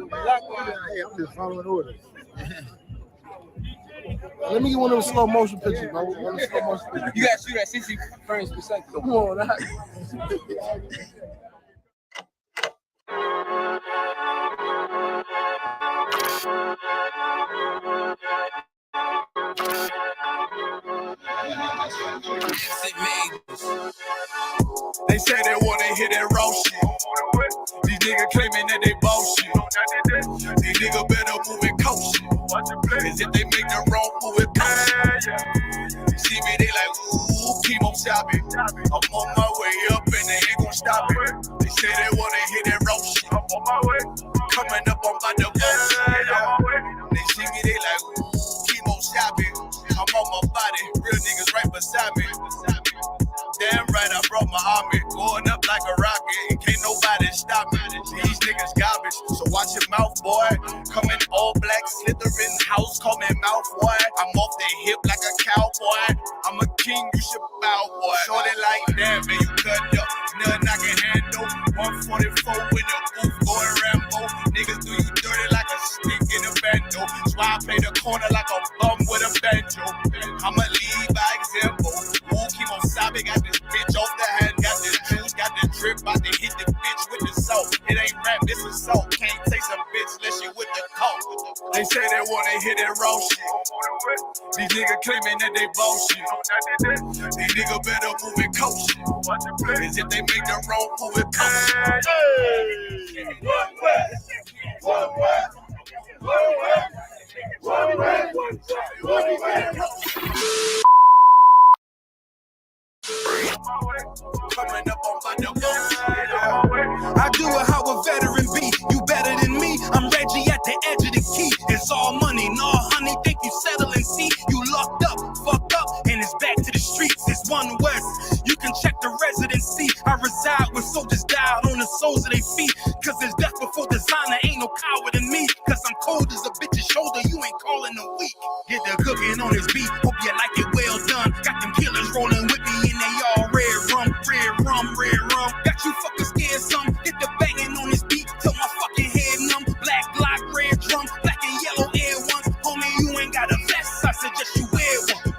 Black people, hey, I'm just following orders. Let me get one of those slow motion pictures, bro. One of the slow motion pictures. You gotta shoot at 60 frames per second. Come on, that. They say they wanna hit that raw shit. These niggas claiming that they bullshit. These niggas better move and coach shit. Cause if they make the wrong move, it coach. You see me, they like, ooh, keep on shopping. I'm on my way up and they ain't gon' stop it. They say they wanna hit that raw shit. I'm on my way. Coming up on my double. They see me, they like, ooh, keep on shopping. I'm on my body, real niggas right beside me. Damn right, I brought my army, going up like a rocket, and can't nobody stop me. These niggas garbage, so watch your mouth, boy. Coming all black, slithering house, call me mouth, boy. I'm off the hip like a cowboy. I'm a king, you should bow, boy. Shorty like that, man, you cut up. Nothing I can handle. 144 in the booth, going Rambo. Niggas do you dirty like a stick in a bando. That's why I play the corner like a bum with a banjo. I'ma lead by example. Ooh, keep on sobbing, got this bitch off the hand, got this juice, got the drip, about to hit the bitch with the salt. It ain't rap, this is salt. Can't taste a bitch unless you with the coke. They say they wanna hit that raw shit. These niggas claiming that they bullshit. These niggas better move and coach shit. Cause if they make the wrong move, it coach. Coming up on my double. I do it how a veteran be. You better than me. I'm Reggie at the edge of the key. It's all money, no honey. Think you settle and see. You locked up, fucked up, and it's back to the streets. It's one west. You can check the residency. I reside with soldiers died on the soles of their feet. Cause it's death before designer. Ain't no coward in me. Cause I'm cold as a bitch's shoulder. You ain't calling a week. Get the cooking on this beat. Hope you like it well done. Got them killers rolling with me and they all red rum, red rum, red rum. Got you fucking scared some. Get the banging on this beat till my fucking head numb. Black block, red drum, black and yellow air ones. Homie, you ain't got a vest. I suggest you wear one.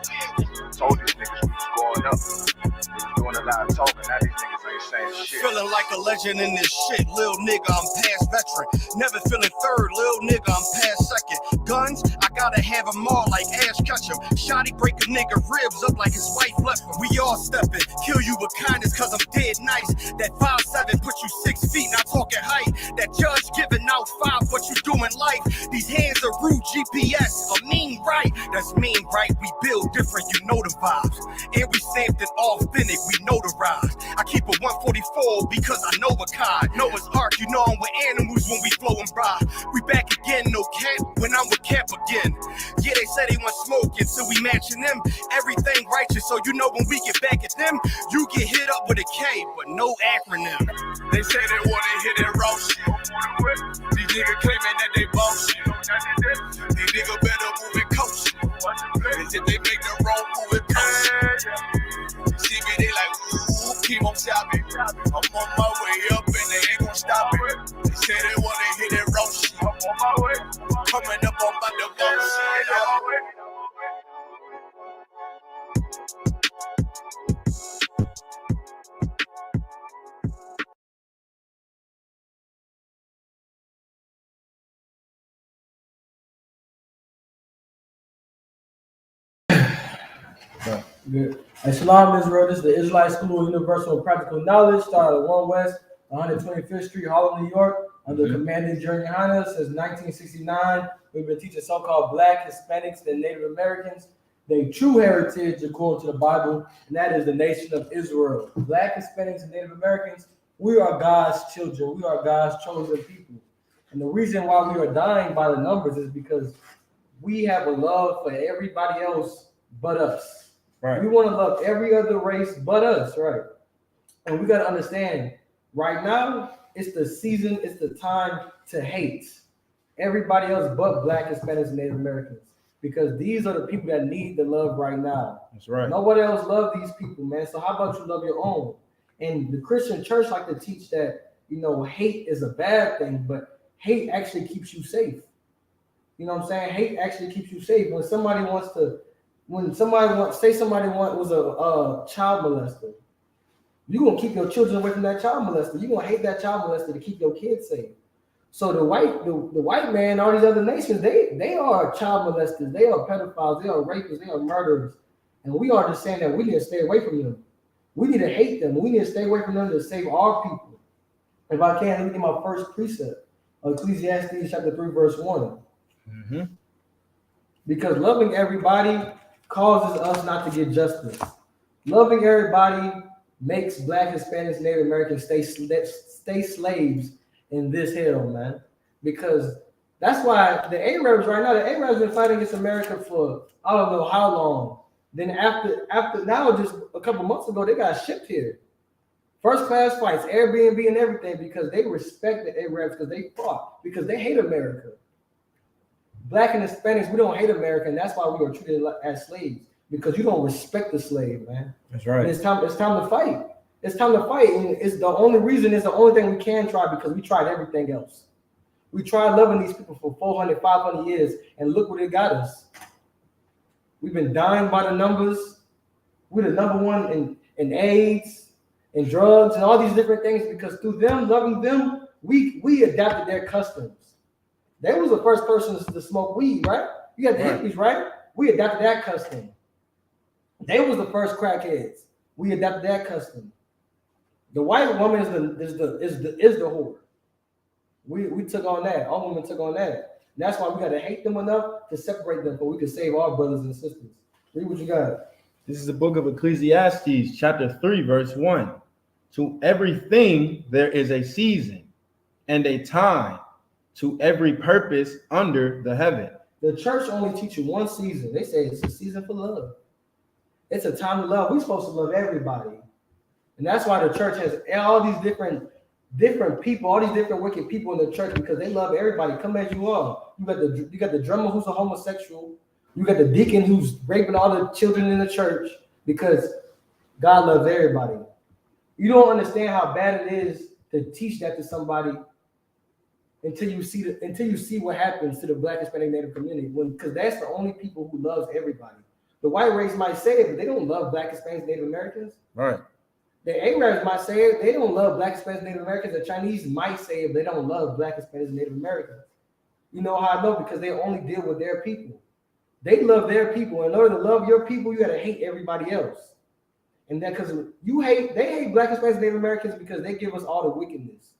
Told these niggas we was going up. We was doing a lot of talking. Now these niggas ain't saying shit. Feeling like a legend in this shit, lil nigga, I'm past veteran. Never feeling third, lil nigga, I'm past second. Guns, I gotta have them all like Ash Ketchum. Shotty break a nigga ribs up like his wife left him. We all stepping, kill you with kindness cause I'm dead nice. That 5'7" put you 6 feet, not talking height. That judge giving out 5, what you do in life. These hands are rude GPS, a mean right. That's mean right, we build different, you know the vibes. And we stamped it authentic, we notarized. I keep a 144 because I know a kind. Noah's Ark, you know I'm with animals when we flowing by. We back again, no cap, when I'm with cap again. Yeah, they say they want smoking, so we matching them. Everything righteous, so you know when we get back at them, you get hit up with a K, but no acronym. They say they wanna hit that raw shit. These niggas claiming that they bullshit. These niggas better move and coach shit. Cause if they make the wrong move, it coach. See me, they like, ooh, keep on shopping. I'm on my way up and they ain't gon' stop it. They say they wanna hit that raw shit. I'm on my way. Coming up on my double. Good. Shalom, Israel. This is the Israelite School of Universal and Practical Knowledge, started at 1 West, 125th Street, Harlem, New York, under commanding Journey Hanna since 1969. We've been teaching so-called Black, Hispanics, and Native Americans their true heritage according to the Bible, and that is the nation of Israel. Black, Hispanics, and Native Americans, we are God's children. We are God's chosen people. And the reason why we are dying by the numbers is because we have a love for everybody else but us. Right. We want to love every other race but us, right? And we got to understand, right now, it's the season, it's the time to hate everybody else but Black, Hispanics, and Native Americans, because these are the people that need the love right now. That's right. Nobody else love these people, man. So how about you love your own? And the Christian church like to teach that, you know, hate is a bad thing, but hate actually keeps you safe. You know what I'm saying? Hate actually keeps you safe. When somebody was a child molester, you're gonna keep your children away from that child molester. You're gonna hate that child molester to keep your kids safe. So the white man, all these other nations, they are child molesters, they are pedophiles, they are rapists, they are murderers. And we are just saying that we need to stay away from them. We need to hate them. We need to stay away from them to save our people. If I can, let me get my first precept of Ecclesiastes chapter 3, verse 1. Mm-hmm. Because loving everybody causes us not to get justice. Loving everybody makes Black, Hispanics, Native Americans stay slaves in this hell, man. Because that's why the Arabs right now, the Arabs been fighting against America for I don't know how long. Then after now, just a couple months ago, they got shipped here. First class flights, Airbnb and everything, because they respect the Arabs because they fought, because they hate America. Black and Hispanics, we don't hate America, and that's why we are treated as slaves, because you don't respect the slave, man. That's right. And it's time to fight. It's time to fight, and it's the only thing we can try, because we tried everything else. We tried loving these people for 400, 500 years, and look what it got us. We've been dying by the numbers. We're the number one in AIDS and drugs and all these different things, because through them, loving them, we adapted their customs. They was the first persons to smoke weed, right? You got the hippies, right? We adapted that custom. They was the first crackheads. We adapted that custom. The white woman is the whore. We took on that. All women took on that. And that's why we got to hate them enough to separate them, so we can save our brothers and sisters. Read what you got. This is the book of Ecclesiastes, chapter 3, verse 1. To everything there is a season and a time, to every purpose under the heaven. The church only teach you one season. They say it's a season for love. It's a time to love. We're supposed to love everybody. And that's why the church has all these different people, all these different wicked people in the church, because they love everybody. Come as you are. You got the drummer who's a homosexual. You got the deacon who's raping all the children in the church, because God loves everybody. You don't understand how bad it is to teach that to somebody until you see what happens to the Black, Hispanic, Native community, because that's the only people who loves everybody. The white race might say it, but they don't love Black, Hispanics, Native Americans. Right. The Arabs might say it, they don't love Black, Hispanics, Native Americans. The Chinese might say it, but they don't love Black, Hispanics, Native Americans. You know how I know? Because they only deal with their people. They love their people. In order to love your people, you got to hate everybody else. And that because they hate Black, Hispanics, Native Americans because they give us all the wickedness.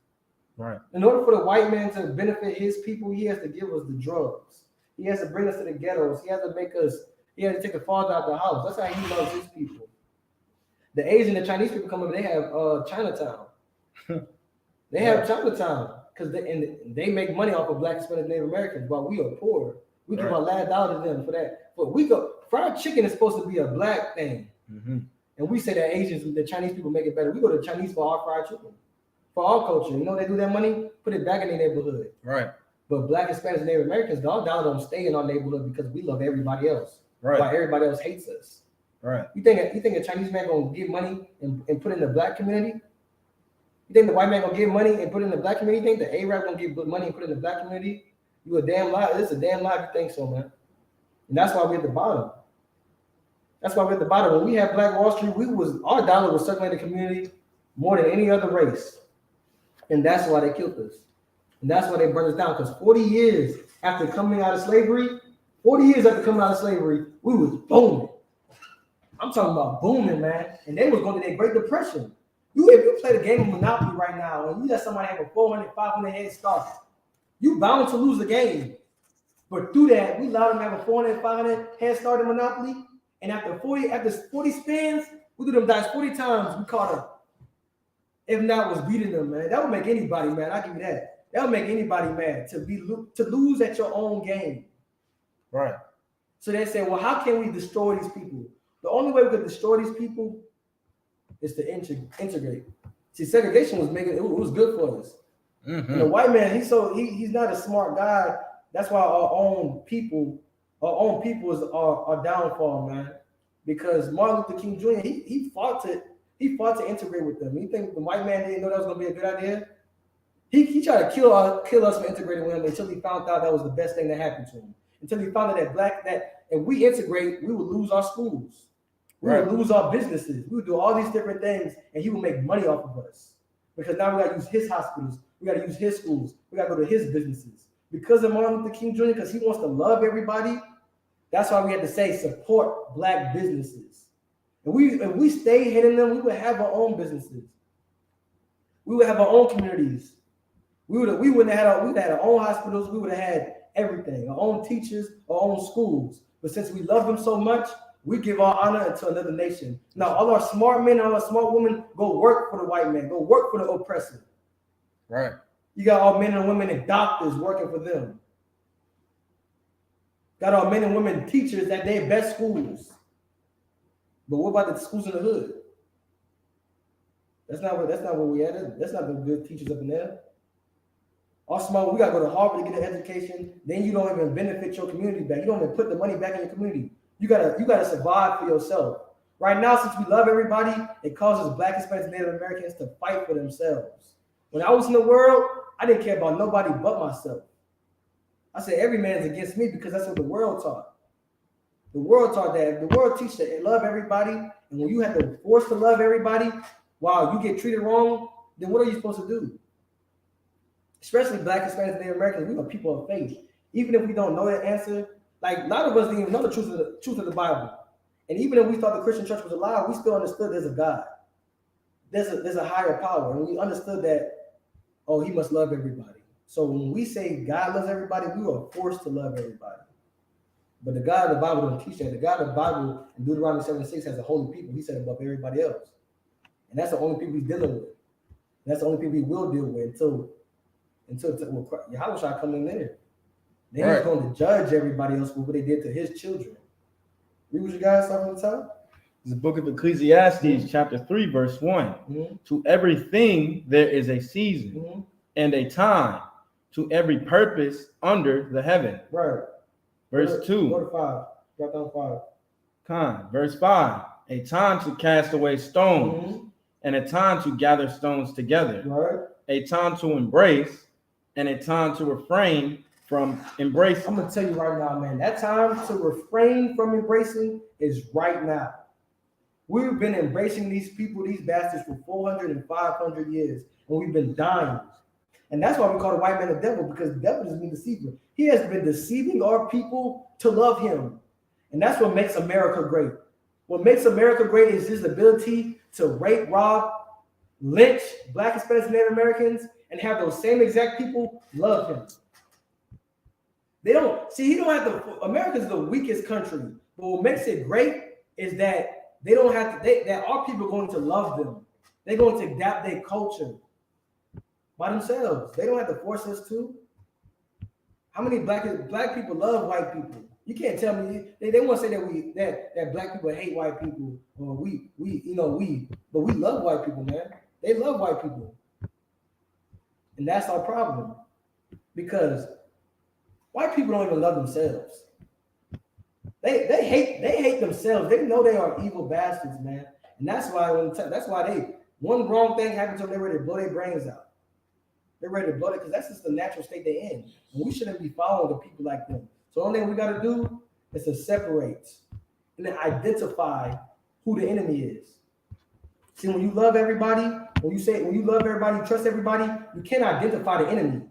Right. In order for the white man to benefit his people, he has to give us the drugs. He has to bring us to the ghettos. He has to take the father out the house. That's how he loves his people. The Asian and Chinese people come over, they have Chinatown. They have Chinatown because they make money off of Black, Hispanic, Native Americans while we are poor. We give our last dollar to them for that. But fried chicken is supposed to be a Black thing. Mm-hmm. And we say that Asians, the Chinese people make it better. We go to Chinese for our fried chicken. For our culture, you know, they do that money, put it back in their neighborhood. Right. But Black, Hispanics, and Native Americans, our dollar don't stay in our neighborhood because we love everybody else. Right. While everybody else hates us. Right. You think a Chinese man gonna give money and put it in the Black community? You think the white man gonna give money and put it in the Black community? You think the Arab gonna give money and put it in the Black community? You a damn lie. It's a damn lie if you think so, man. And that's why we're at the bottom. That's why we're at the bottom. When we had Black Wall Street, our dollar was circulating the community more than any other race. And that's why they killed us. And that's why they burned us down. Because 40 years after coming out of slavery, we was booming. I'm talking about booming, man. And they was going to their Great Depression. If you play the game of Monopoly right now and you let somebody have a 400, 500 head start, you bound to lose the game. But through that, we allowed them to have a 400, 500 head start in Monopoly. And after 40 spins, we do them dice 40 times, we caught up. If not, was beating them, man. That would make anybody mad. I'll give you that. That would make anybody mad to lose at your own game. Right. So they say, well, how can we destroy these people? The only way we could destroy these people is to integrate. See, segregation was good for us. Mm-hmm. And the white man, he's not a smart guy. That's why our own people are downfall, man. Because Martin Luther King Jr. he fought to integrate with them. You think the white man didn't know that was gonna be a good idea? He tried to kill us for integrating with him until he found out that was the best thing that happened to him. Until he found out that if we integrate, we would lose our schools. We would lose our businesses. We would do all these different things, and he would make money off of us. Because now we got to use his hospitals. We got to use his schools. We got to go to his businesses. Because of Martin Luther King Jr., because he wants to love everybody, that's why we had to say support black businesses. If we stayed hitting them, we would have our own businesses. We would have our own communities. We would have had our own hospitals. We would have had everything, our own teachers, our own schools. But since we love them so much, we give our honor to another nation. Now, all our smart men and all our smart women go work for the white man, go work for the oppressor. Right. You got our men and women and doctors working for them. Got our men and women teachers at their best schools. But what about the schools in the hood? That's not where we at. That's not the good teachers up in there. Our smart, we gotta go to Harvard to get an education. Then you don't even benefit your community back. You don't even put the money back in your community. You gotta survive for yourself. Right now, since we love everybody, it causes Black, Hispanics, Native Americans to fight for themselves. When I was in the world, I didn't care about nobody but myself. I said every man's against me because that's what the world taught. The world taught that. The world teaches that love everybody, and when you have to force to love everybody while you get treated wrong, then what are you supposed to do? Especially Black, Hispanics, Native Americans, we are people of faith. Even if we don't know the answer, like a lot of us didn't even know the truth of the Bible. And even if we thought the Christian church was a lie, we still understood there's a God. There's a higher power. And we understood that, oh, he must love everybody. So when we say God loves everybody, we are forced to love everybody. But the God of the Bible don't teach that. The God of the Bible in Deuteronomy 7:6 has a holy people. He said above everybody else. And that's the only people he's dealing with. And that's the only people he will deal with until Yahushua come in there. Then he's going to judge everybody else for what they did to his children. Read what you guys saw from the top. The book of Ecclesiastes, chapter 3, verse 1. Mm-hmm. To everything there is a season and a time, to every purpose under the heaven. Right. Verse 2. Go to 5. Drop down 5. Verse 5. A time to cast away stones and a time to gather stones together. Right. A time to embrace and a time to refrain from embracing. I'm going to tell you right now, man, that time to refrain from embracing is right now. We've been embracing these people, these bastards for 400 and 500 years, and we've been dying. And that's why we call the white man the devil, because the devil is being deceiver. He has been deceiving our people to love him. And that's what makes America great. What makes America great is his ability to rape, rob, lynch Black, Hispanics, Native Americans, and have those same exact people love him. They don't see. He don't have to. America's the weakest country, but what makes it great is that they don't have to. That our people are going to love them. They're going to adapt their culture by themselves. They don't have to force us to. How many black people love white people? You can't tell me they want to say that Black people hate white people or we but we love white people, man. They love white people, and that's our problem because white people don't even love themselves. They hate themselves. They know they are evil bastards, man. And that's why one wrong thing happens to them, they're ready to blow their brains out. They're ready to blow it because that's just the natural state they're in. And we shouldn't be following the people like them. So the only thing we got to do is to separate and then identify who the enemy is. See, when you love everybody, when you love everybody, you trust everybody, you can't identify the enemy.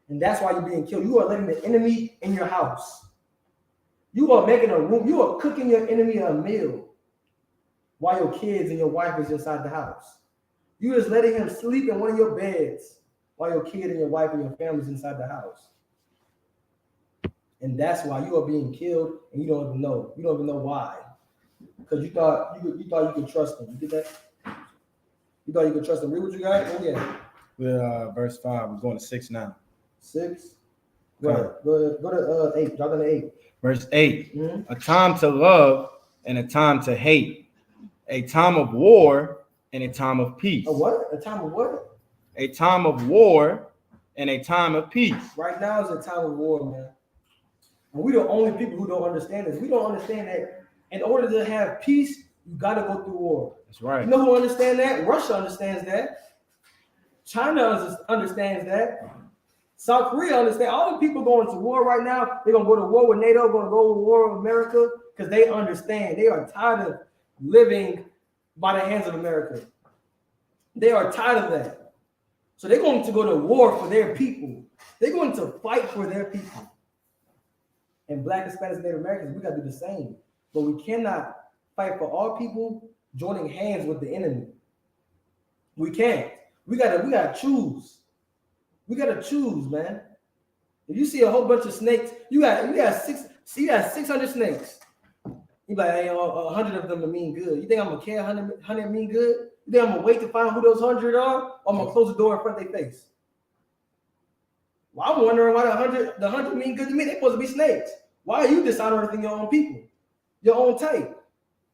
And that's why you're being killed. You are letting the enemy in your house. You are making a room. You are cooking your enemy a meal while your kids and your wife is inside the house. You just letting him sleep in one of your beds while your kid and your wife and your family's inside the house. And that's why you are being killed and you don't even know. You don't even know why. Because you thought you could trust him. You did that? You thought you could trust him. Read what you got? Oh yeah. We're verse 5. We're going to 6 now. 6. Go to 8. Drop down to 8. Verse 8. A time to love and a time to hate. A time of war and a time of peace. A what? A time of what? A time of war and a time of peace. Right now is a time of war, man. And we're the only people who don't understand this. We don't understand that in order to have peace, you got to go through war. That's right. You know who understands that? Russia understands that. China understands that. South Korea understands. All the people going to war right now, they're going to go to war with NATO, going to go to war with America, because they understand. They are tired of living by the hands of America. They are tired of that. So they're going to go to war for their people. They're going to fight for their people. And Black, Hispanics, Native Americans, we got to do the same. But we cannot fight for all people joining hands with the enemy. We can't. We gotta choose. We gotta choose, man. If you see a whole bunch of snakes, you got 600 snakes. You like, hey, 100 of them are mean good. You think I'm gonna care 100 mean good? You think I'm gonna wait to find who those 100 are? Or I'm gonna close the door in front of their face? Well, I'm wondering why the 100 mean good to me. They're supposed to be snakes. Why are you dishonoring your own people, your own type?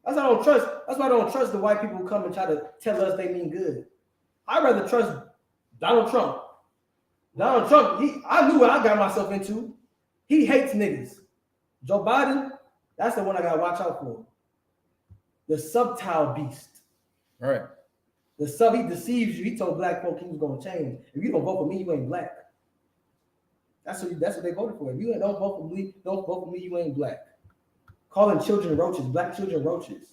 That's why I don't trust. That's why I don't trust the white people who come and try to tell us they mean good. I'd rather trust Donald Trump. Donald Trump, I knew what I got myself into. He hates niggas. Joe Biden, that's the one I gotta watch out for. The subtile beast. All right. He deceives you. He told black folk he was gonna change. If you don't vote for me, you ain't black. That's what they voted for. If you don't vote for me, you ain't black. Calling children roaches, black children roaches.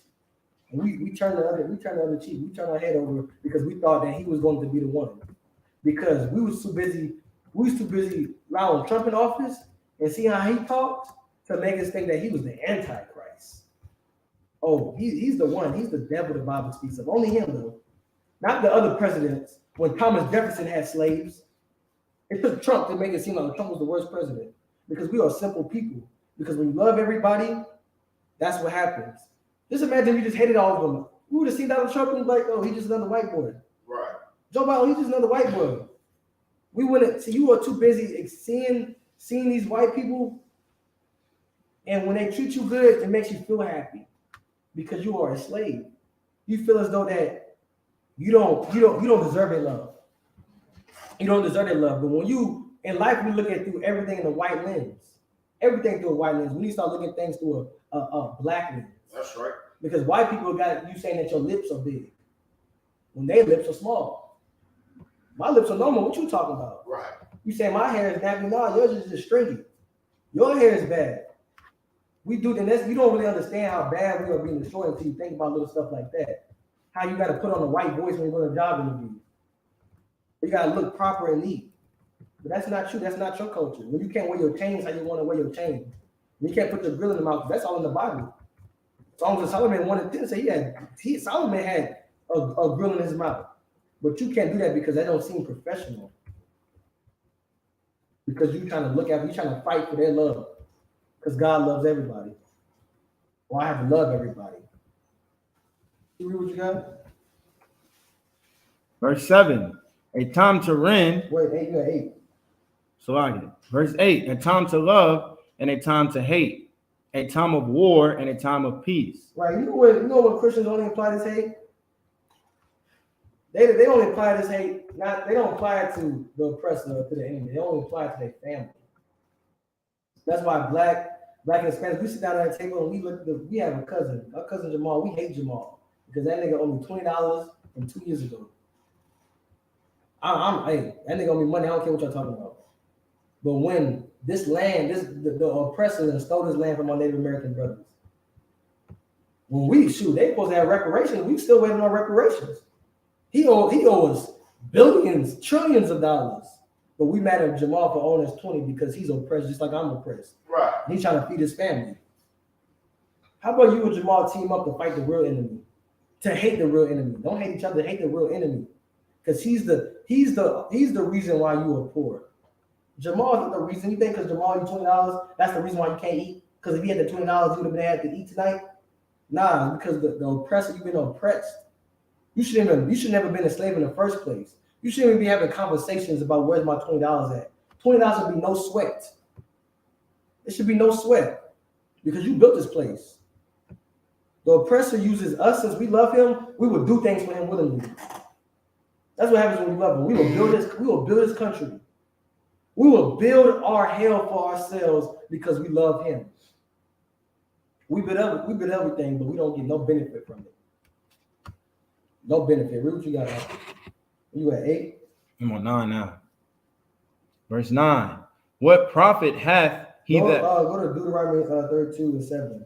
And we turned the other cheek. We turned our head over because we thought that he was going to be the one. Because we was too busy allowing Trump in office and seeing how he talked to make us think that he was the Antichrist. Oh, he's the one. He's the devil the Bible speaks of. Only him, though. Not the other presidents. When Thomas Jefferson had slaves, it took Trump to make it seem like Trump was the worst president. Because we are simple people. Because when you love everybody, that's what happens. Just imagine you just hated all of them. We would have seen Donald Trump and like, oh, he's just another white boy. Right. Joe Biden, he's just another white boy. We wouldn't see. You are too busy seeing these white people, and when they treat you good, it makes you feel happy because you are a slave. You feel as though that you don't deserve their love. You don't deserve their love. But when you in life, we look at through everything in a white lens. Everything through a white lens. When you start looking at things through a black lens. That's right. Because white people got you saying that your lips are big when their lips are small. My lips are normal. What you talking about? Right. You say my hair is nappy. No, yours is just stringy. Your hair is bad. We do, and you don't really understand how bad we are being destroyed until you think about little stuff like that. How you got to put on a white voice when you go to a job interview. You got to look proper and neat. But that's not true. That's not your culture. When you can't wear your chains how you want to wear your chains. You can't put the grill in the mouth. That's all in the Bible. Songs of Solomon 1 and 10 say Solomon had a grill in his mouth. But you can't do that because that don't seem professional. Because you're trying to fight for their love. Because God loves everybody. Well, I have to love everybody. You read what you got? Verse 7, a time to rend. Wait, 8, you got 8. So I get it. Verse 8, a time to love and a time to hate, a time of war and a time of peace. Right, you know what Christians only apply this hate? They only apply this hate, they don't apply it to the oppressor or to the enemy. They only apply it to their family. That's why black and Hispanics, we sit down at a table and we have a cousin. Our cousin Jamal, we hate Jamal because that nigga owed me $20 from 2 years ago. Hey, that nigga owe me money. I don't care what y'all talking about. But when this land, the oppressor stole this land from our Native American brothers. When they supposed to have reparations, we still waiting on reparations. He owes us billions, trillions of dollars. But we mad at Jamal for owing us 20 because he's oppressed just like I'm oppressed. Right. He's trying to feed his family. How about you and Jamal team up to fight the real enemy? To hate the real enemy. Don't hate each other, hate the real enemy. Because he's the reason why you are poor. Jamal isn't the reason. You think because Jamal you $20, that's the reason why you can't eat? Because if he had the $20, you would have been able to eat tonight? Nah, because the oppressor, you've been oppressed. You should never been a slave in the first place. You shouldn't even be having conversations about where's my $20 at. $20 would be no sweat. It should be no sweat because you built this place. The oppressor uses us since we love him. We will do things for him willingly. That's what happens when we love him. We will build his country. We will build our hell for ourselves because we love him. We build everything, but we don't get no benefit from it. No benefit. Read what you got. You at 8? I'm on 9 now. Verse 9. What profit hath he that? Go to Deuteronomy 32:7.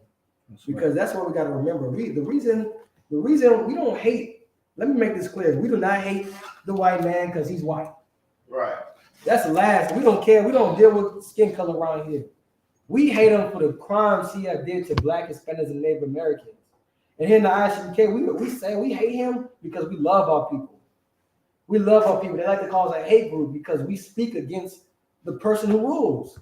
Because that's what we got to remember. The reason we don't hate, let me make this clear. We do not hate the white man because he's white. Right. That's the last. We don't care. We don't deal with skin color around here. We hate him for the crimes he did to Black, Hispanics, and Native Americans. And here in the ISUPK, we say we hate him because we love our people. We love our people. They like to call us a hate group because we speak against the person who rules.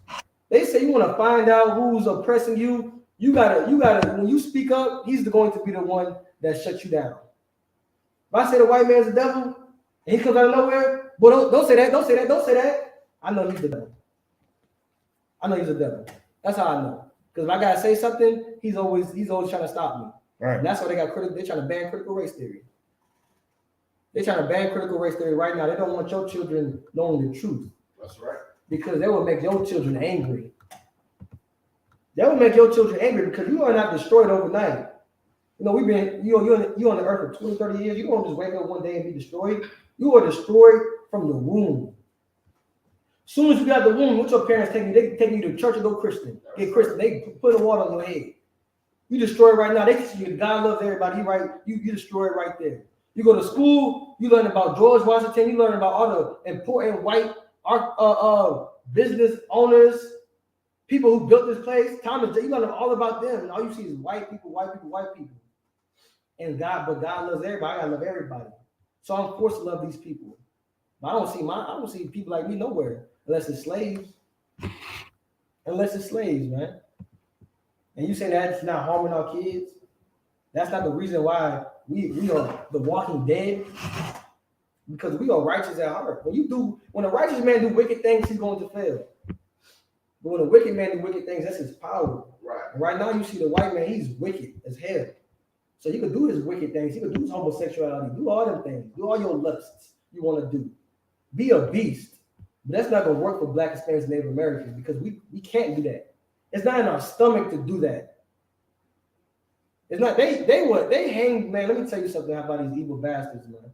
They say you want to find out who's oppressing you. You gotta, when you speak up, he's going to be the one that shuts you down. If I say the white man's the devil, and he comes out of nowhere, well, don't say that. I know he's the devil. That's how I know. Because if I gotta say something, he's always trying to stop me. Right. And that's why they're trying to ban critical race theory. They're trying to ban critical race theory right now. They don't want your children knowing the truth. That's right. Because they will make your children angry. That will make your children angry because you are not destroyed overnight. You know, you on the earth for 20, 30 years. You don't just wake up one day and be destroyed. You are destroyed from the womb. As soon as you got the womb, what your parents take you? They take you to church and go Christian. Get Christian. They put the water on your head. You destroy it right now. They teach you God loves everybody. You destroy it right there. You go to school, you learn about George Washington, you learn about all the important white business owners, people who built this place. Thomas, you learn all about them, and all you see is white people. And but God loves everybody. I gotta love everybody. So I'm forced to love these people. But I don't see people like me nowhere unless it's slaves. Man. And you say that's not harming our kids? That's not the reason why we are the walking dead. Because we are righteous at heart. When a righteous man do wicked things, he's going to fail. But when a wicked man do wicked things, that's his power. Right. And right now you see the white man, he's wicked as hell. So you can do his wicked things. He can do his homosexuality. Do all them things. Do all your lusts you want to do. Be a beast. But that's not going to work for Black, Hispanics, and Native Americans because we can't do that. It's not in our stomach to do that. It's not. They hang, man. Let me tell you something about these evil bastards, man.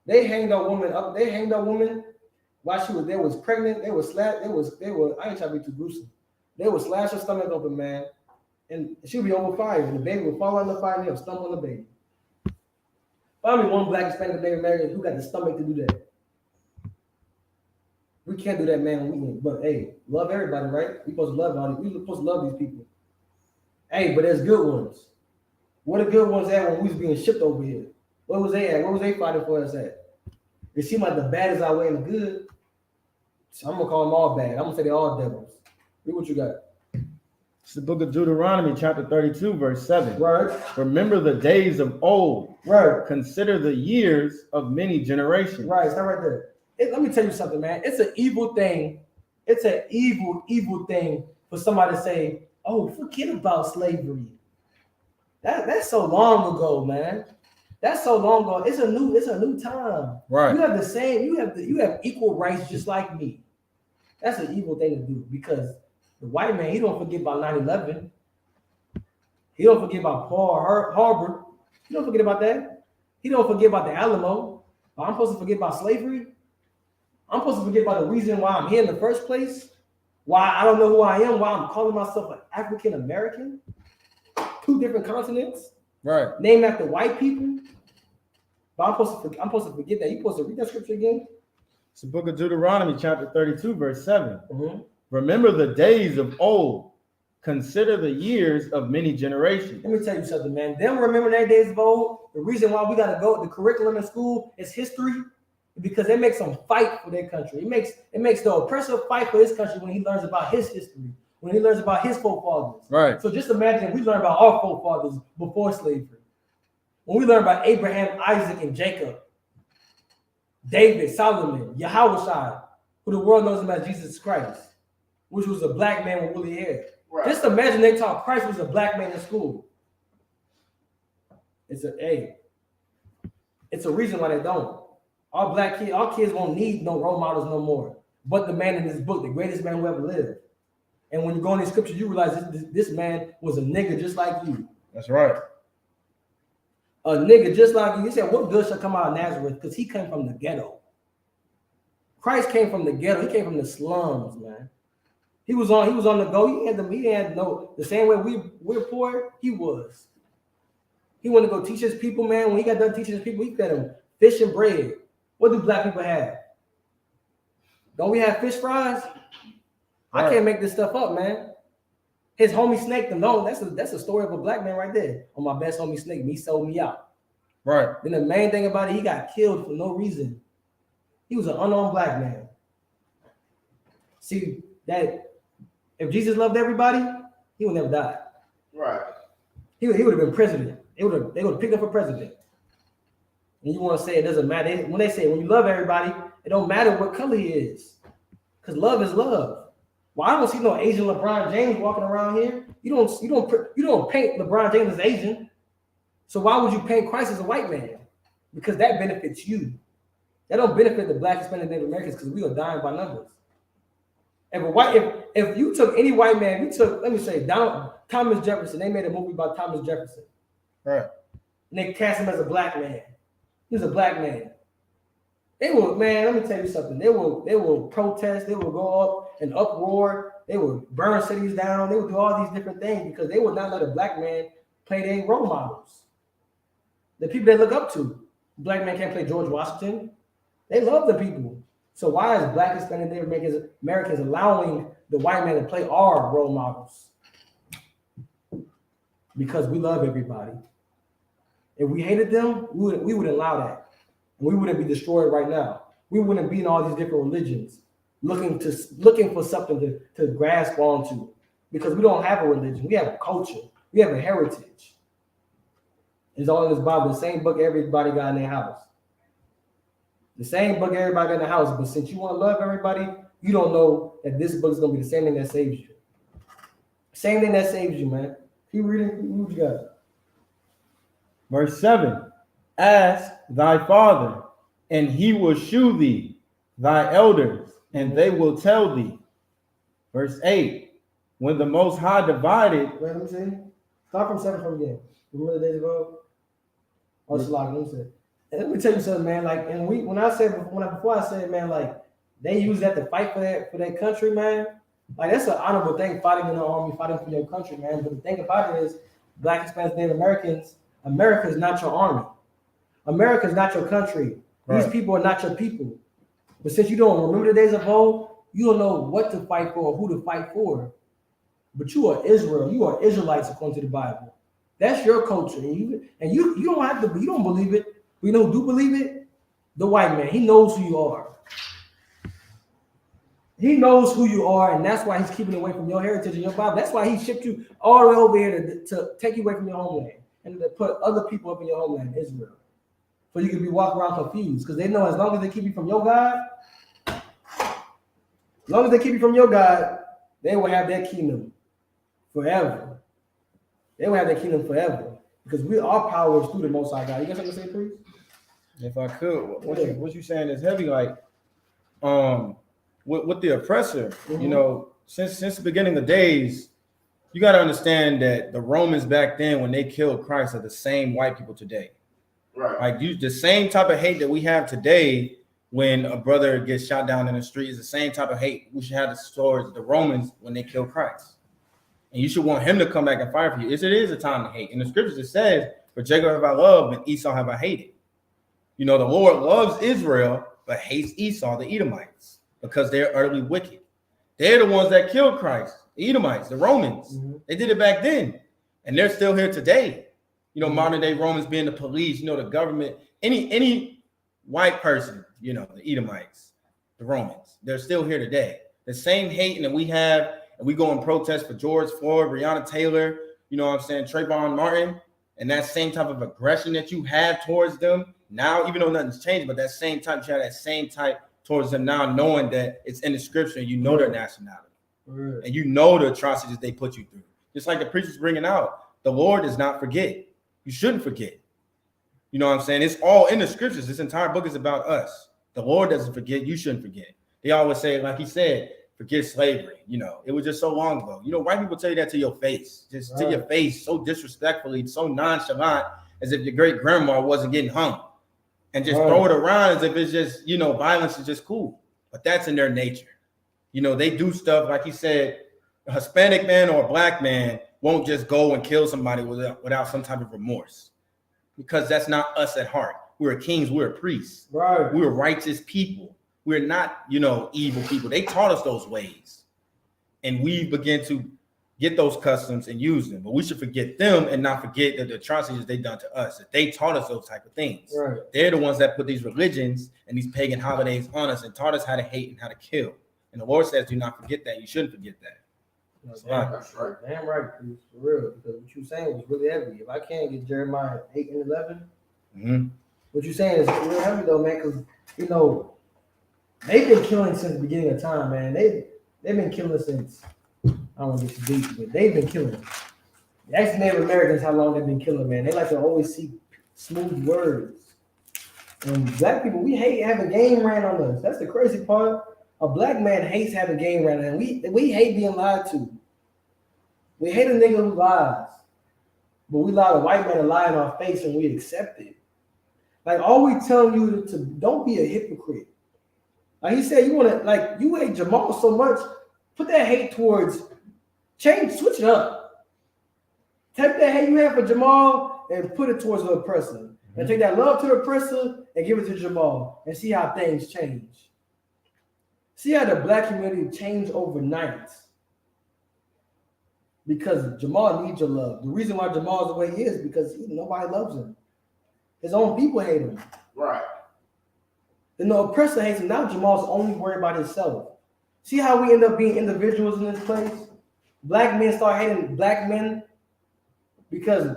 They hanged a woman up. They hanged a woman while she was pregnant. They were. I ain't trying to be too gruesome. They would slash her stomach open, man, and she would be over fire, and the baby would fall on the fire and they'll stumble on the baby. Find me one Black, Hispanic, Native American who got the stomach to do that. We can't do that, man. But hey, love everybody, right? We supposed to love all these. We supposed to love these people. Hey, but there's good ones. What are good ones at when we was being shipped over here? Where was they at? Where was they fighting for us at? It seemed like the bad is outweighing the good. So I'm gonna call them all bad. I'm gonna say they're all devils. Read what you got. It's the book of Deuteronomy, chapter 32, verse 7. Right. Remember the days of old. Right. Consider the years of many generations. Right. It's not right there. Let me tell you something, man. It's an evil thing. It's an evil thing for somebody to say, "Oh, forget about slavery." That's so long ago, man. That's so long ago. It's a new time. Right. You have the same. You have equal rights just like me. That's an evil thing to do because the white man, he don't forget about 9/11. He don't forget about Pearl Harbor. He don't forget about that. He don't forget about the Alamo. But I'm supposed to forget about slavery. I'm supposed to forget about the reason why I'm here in the first place. Why I don't know who I am. Why I'm calling myself an African American. 2 different continents. Right. Named after white people. But I'm supposed to forget that. You supposed to read that scripture again? It's the book of Deuteronomy, chapter 32, verse 7. Mm-hmm. Remember the days of old. Consider the years of many generations. Let me tell you something, man. Them remember their days of old. The reason why we got to go, the curriculum in school is history, because it makes them fight for their country. It makes the oppressor fight for his country when he learns about his history, when he learns about his forefathers. Right. So just imagine we learn about our forefathers before slavery. When we learn about Abraham, Isaac, and Jacob, David, Solomon, Yahushua, who the world knows him as Jesus Christ, which was a black man with woolly hair. Right. Just imagine they taught Christ was a black man in school. It's a reason why they don't. Our kids won't need no role models no more. But the man in this book, the greatest man who ever lived. And when you go in the scripture, you realize this man was a nigga just like you. That's right. A nigga just like you. You said, what good shall come out of Nazareth? Because he came from the ghetto. Christ came from the ghetto. He came from the slums, man. He was on the go. He had no the same way we're poor. He was. He wanted to go teach his people, man. When he got done teaching his people, he fed them fish and bread. What do black people have? Don't we have fish fries? I can't make this stuff up, man. His homie snaked him. No, that's a story of a black man right there. On my best homie snaked me. He sold me out. Right. Then the main thing about it, he got killed for no reason. He was an unarmed black man. See that if Jesus loved everybody, he would never die. Right. He would have been president. They would have picked up for president. And you want to say it doesn't matter. When they say when you love everybody, it don't matter what color he is. Because love is love. Well, I don't see no Asian LeBron James walking around here. You don't paint LeBron James as Asian. So why would you paint Christ as a white man? Because that benefits you. That don't benefit the Black, Hispanic, Native Americans because we are dying by numbers. If you took any white man, let me say Thomas Jefferson. They made a movie about Thomas Jefferson. Right. And they cast him as a black man. He was a black man. They will, man, let me tell you something. They will protest, they will go up and uproar, they will burn cities down, they will do all these different things because they would not let a black man play their role models. The people they look up to. Black man can't play George Washington. They love the people. So why is Black, Hispanic, Native Americans allowing the white man to play our role models? Because we love everybody. If we hated them, we would allow that. And we wouldn't be destroyed right now. We wouldn't be in all these different religions looking for something to grasp onto. Because we don't have a religion. We have a culture. We have a heritage. It's all in this Bible, the same book everybody got in their house. The same book everybody got in the house. But since you want to love everybody, you don't know that this book is going to be the same thing that saves you. Same thing that saves you, man. Keep reading. What you got? Verse 7. Ask thy father, and he will shew thee, thy elders, and they will tell thee. Verse 8. When the Most High divided. Wait, let me see. Start from 7 from again. Remember the days ago? Oh, it's like, let me say. And let me tell you something, man. Like, and before I said, man, like they use that to fight for that country, man. Like that's an honorable thing, fighting in the army, fighting for your country, man. But the thing about it is, Black, Hispanic, Native Americans, America is not your army. America is not your country. Right. These people are not your people. But since you don't remember the days of old, you don't know what to fight for or who to fight for. But you are Israel. You are Israelites according to the Bible. That's your culture. And you don't have to. You don't believe it. But you know who do believe it? The white man. He knows who you are. He knows who you are, and that's why he's keeping away from your heritage and your Bible. That's why he shipped you all the way over here to take you away from your homeland and to put other people up in your homeland, Israel. So you can be walking around confused because they know as long as they keep you from your God, they will have their kingdom forever. They will have their kingdom forever because our power is through the Most High God. You got something to say, priest? If I could, what you saying is heavy, like, with the oppressor, you know, since the beginning of days, you got to understand that the Romans back then, when they killed Christ, are the same white people today. Right. Like the same type of hate that we have today when a brother gets shot down in the street is the same type of hate we should have towards the Romans when they killed Christ. And you should want him to come back and fight for you. It is a time to hate. In the scriptures, it says, for Jacob have I loved and Esau have I hated. You know, the Lord loves Israel, but hates Esau, the Edomites, because they're utterly wicked. They're the ones that killed Christ, the Edomites, the Romans. Mm-hmm. They did it back then, and they're still here today. You know, modern day Romans being the police, you know, the government, any white person, you know, the Edomites, the Romans, they're still here today. The same hating that we have, and we go and protest for George Floyd, Breonna Taylor, you know what I'm saying, Trayvon Martin, and that same type of aggression that you have towards them now, even though nothing's changed, but that same type, you have that same type towards them now, knowing that it's in the scripture, and you know their nationality, and you know the atrocities they put you through. Just like the preacher's bringing out, the Lord does not forget. You shouldn't forget. You know what I'm saying? It's all in the scriptures. This entire book is about us. The Lord doesn't forget. You shouldn't forget. They always say, like he said, forget slavery. You know, it was just so long ago. You know, white people tell you that to your face, just to your face, so disrespectfully, so nonchalant, as if your great grandma wasn't getting hung, and just throw it around as if it's just, you know, violence is just cool. but that's in their nature. You know, they do stuff like he said. A Hispanic man or a black man won't just go and kill somebody without some type of remorse, because that's not us at heart. We're kings. We're priests. Right. We're righteous people. We're not, evil people. They taught us those ways, and we begin to get those customs and use them. But we should forget them and not forget that the atrocities they done to us. That they taught us those type of things. Right. They're the ones that put these religions and these pagan holidays on us and taught us how to hate and how to kill. And the Lord says, do not forget that. You shouldn't forget that. That's right. Damn right, for real. Because what you saying was really heavy. If I can't get Jeremiah 8 and 11, what you saying is real heavy though, man. Because they've been killing since the beginning of time, man. They've been killing since, I don't want to get too deep, but they've been killing. Ask Native Americans how long they've been killing, man. They like to always see smooth words. And black people, we hate having game ran on us. That's the crazy part. A black man hates having game ran on him. We hate being lied to. We hate a nigga who lies. But we allow a white man to lie in our face and we accept it. Like, all we telling you to don't be a hypocrite. Like he said, you hate Jamal so much, put that hate towards switch it up. Take that hate you have for Jamal and put it towards the oppressor. And take that love to the oppressor and give it to Jamal and see how things change. See how the black community changed overnight. Because Jamal needs your love. The reason why Jamal is the way he is because nobody loves him. His own people hate him. Right. Then the oppressor hates him. Now Jamal's only worried about himself. See how we end up being individuals in this place? Black men start hating black men because,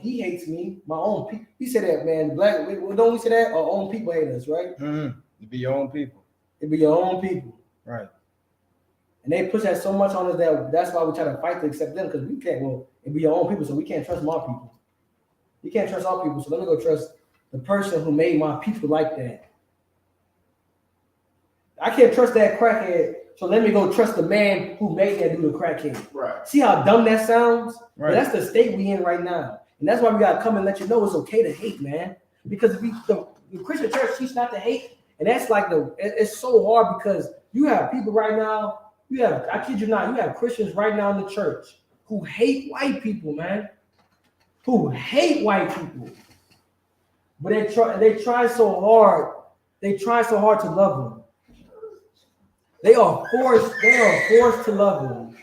he hates me. My own people. He said that, man. Don't we say that? Our own people hate us, right? It be your own people. It be your own people. Right. And they push that so much on us that's why we try to fight to accept them, because we can't, it be your own people, so we can't trust my people. You can't trust our people, so let me go trust the person who made my people like that. I can't trust that crackhead, so let me go trust the man who made that dude a crackhead. Right. See how dumb that sounds? Right. But that's the state we in right now. And that's why we gotta come and let you know it's okay to hate, man. Because if the Christian church teach not to hate, and that's like it's so hard because you have people right now, I kid you not, you have Christians right now in the church who hate white people, man. Who hate white people. But they try so hard to love them. They are forced to love them.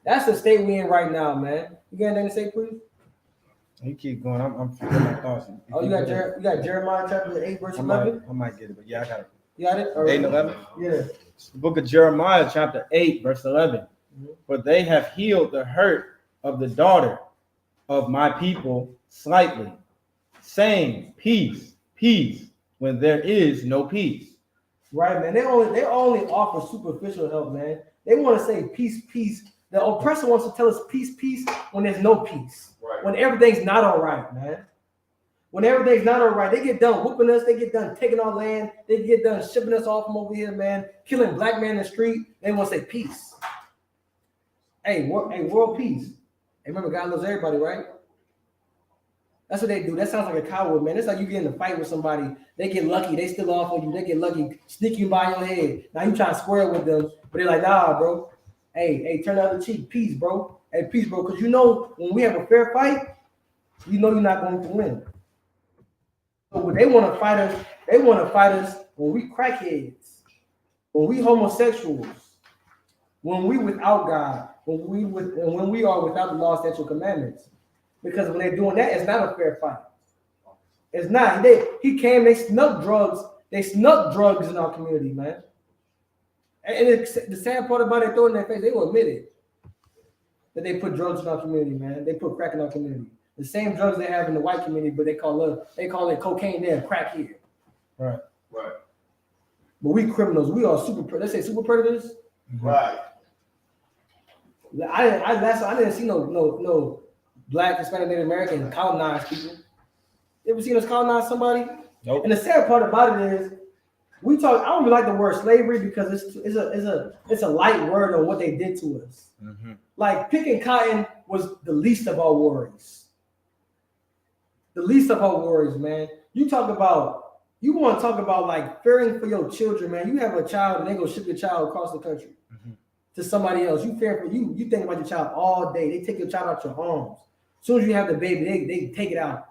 That's the state we in right now, man. You got anything to say, please? You keep going. I'm forgetting my thoughts. You got Jeremiah chapter 8, verse 11? I might get it, but yeah, I got it. You got it? 8 and 11? Yeah. The book of Jeremiah, chapter 8, verse 11. For they have healed the hurt of the daughter of my people slightly, saying, peace, peace, when there is no peace. Right, man. They only offer superficial help, man. They want to say peace, peace. The oppressor wants to tell us peace, peace when there's no peace. Right. When everything's not all right, man. When everything's not all right, they get done whooping us. They get done taking our land. They get done shipping us off from over here, man. Killing black men in the street. They want to say peace. Hey, world peace. Hey, remember, God loves everybody, right? That's what they do. That sounds like a coward, man. It's like you get in a fight with somebody. They get lucky. They still off on you. They get lucky. Sneak you by your head. Now you trying to square with them. But they're like, nah, bro. Hey, turn the other cheek. Peace, bro. Hey, peace, bro. Because you know when we have a fair fight, you know you're not going to win. So when they want to fight us when we crackheads, when we homosexuals, when we without God, when we are without the law, statute, commandments. Because when they're doing that, it's not a fair fight. It's not. They snuck drugs. They snuck drugs in our community, man. And the sad part about it, throw it in their face, they will admit it. That they put drugs in our community, man. They put crack in our community. The same drugs they have in the white community, but they call it cocaine there, crack here. Right. Right. But we criminals, we are let's say super predators. Right. I didn't see no Black, Hispanic, Native American colonized people. You ever seen us colonize somebody? Nope. And the sad part about it is, I don't even like the word slavery because it's a light word on what they did to us. Mm-hmm. Like picking cotton was the least of our worries. The least of our worries, man. You talk about You want to talk about like fearing for your children, man. You have a child and they go ship your child across the country to somebody else. You fear for you. You think about your child all day. They take your child out your arms. As soon as you have the baby, they take it out.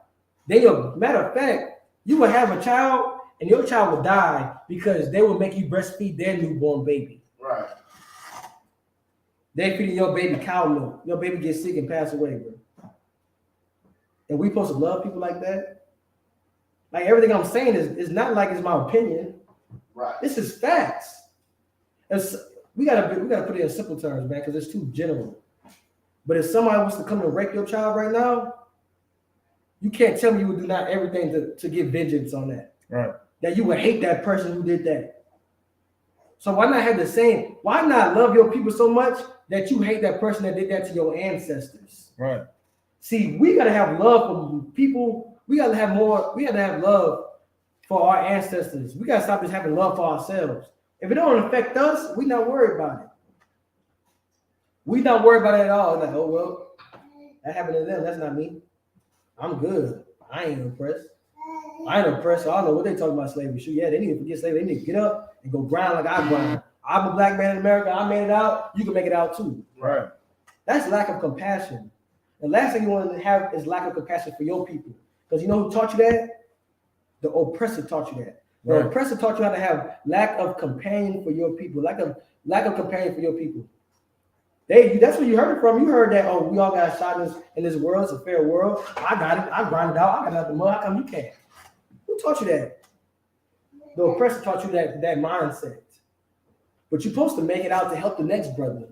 Matter of fact, you will have a child and your child will die because they will make you breastfeed their newborn baby. Right. They feeding your baby cow milk. Your baby gets sick and pass away, bro. And we supposed to love people like that? Like everything I'm saying is not like it's my opinion. Right. This is facts. We gotta put it in simple terms, man, because it's too general. But if somebody wants to come and rape your child right now, you can't tell me you would do not everything to get vengeance on that. Right. That you would hate that person who did that. So why not have the same? Why not love your people so much that you hate that person that did that to your ancestors? Right. See, we gotta have love for people. We gotta have more. We gotta have love for our ancestors. We gotta stop just having love for ourselves. If it don't affect us, we not worried about it. We not worried about it at all. Like, oh well, that happened to them. That's not me. I'm good. I ain't oppressed. I ain't oppressed. So I don't know what they talking about slavery. Shoot, yeah, they need to forget slavery. They need to get up and go grind like I grind. I'm a black man in America. I made it out. You can make it out too. Right. That's lack of compassion. The last thing you want to have is lack of compassion for your people. Because you know who taught you that? The oppressor taught you that. The oppressor taught you how to have lack of compassion for your people. Lack of compassion for your people. That's where you heard it from. You heard that, oh, we all got shot in this world. It's a fair world. I got it. I grind it out. I got it out the mud. How come you can't? Who taught you that? The oppressor taught you that mindset. But you're supposed to make it out to help the next brother.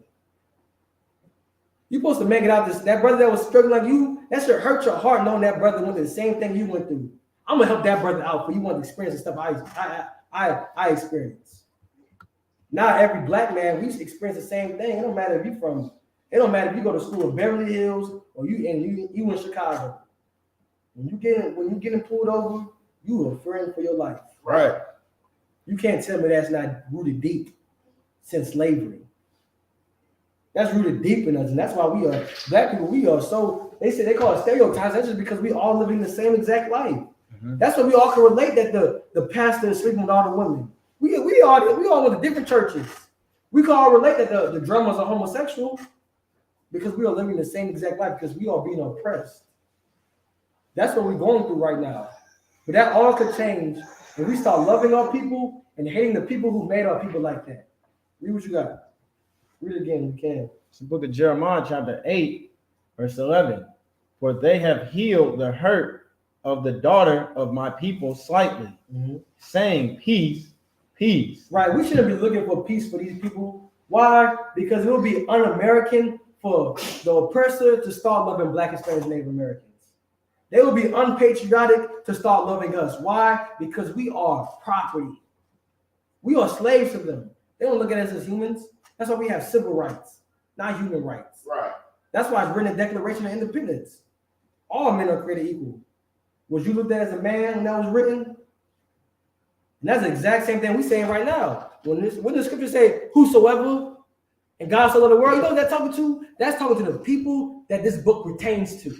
You're supposed to make it out that brother that was struggling like you, that should hurt your heart knowing that brother went through the same thing you went through. I'm gonna help that brother out for you want to experience the stuff I experienced. Not every black man, we experience the same thing. It don't matter if you go to school in Beverly Hills or you in Chicago. When you getting pulled over, you are fearing for your life. Right. You can't tell me that's not rooted deep since slavery. That's rooted deep in us, and that's why we are black people. We are so they call it stereotypes. That's just because we all living the same exact life. Mm-hmm. That's why we all can relate that the pastor is sleeping with all the women. We all went to different churches. We can all relate that the drummers are homosexual because we are living the same exact life because we are being oppressed. That's what we're going through right now. But that all could change if we start loving our people and hating the people who made our people like that. Read what you got. Read it again, you can. It's the book of Jeremiah, chapter 8, verse 11. For they have healed the hurt of the daughter of my people slightly, saying, peace, peace. Right, we shouldn't be looking for peace for these people. Why? Because it would be un-American for the oppressor to start loving Black, Hispanic, Native Americans. They would be unpatriotic to start loving us. Why? Because we are property. We are slaves to them. They don't look at us as humans. That's why we have civil rights, not human rights. Right. That's why it's written in the Declaration of Independence. All men are created equal. Was you looked at as a man when that was written? And that's the exact same thing we're saying right now. When the scripture say, whosoever, and God so loved the world, you know what that's talking to? That's talking to the people that this book pertains to.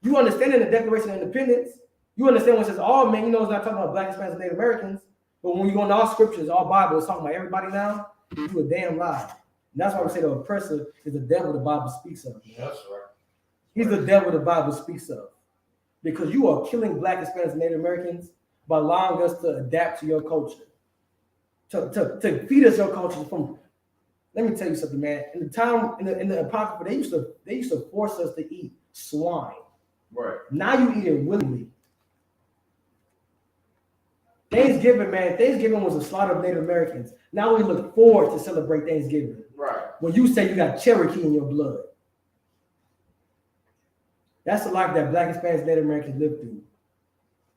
You understand in the Declaration of Independence, you understand when it says all men, you know it's not talking about Black, Hispanics, and Native Americans, but when you go into all scriptures, all Bible, it's talking about everybody now. You a damn lie. And that's why we say the oppressor is the devil the Bible speaks of. Man. That's right. He's the devil the Bible speaks of. Because you are killing Black, Hispanics, and Native Americans by allowing us to adapt to your culture. To feed us your culture from. Let me tell you something, man. In the time in the Apocrypha, they used to force us to eat swine. Right. Now you eat it willingly. Thanksgiving, man. Thanksgiving was a slaughter of Native Americans. Now we look forward to celebrate Thanksgiving. Right. When you say you got Cherokee in your blood. That's the life that Black, Hispanics, Native Americans live through.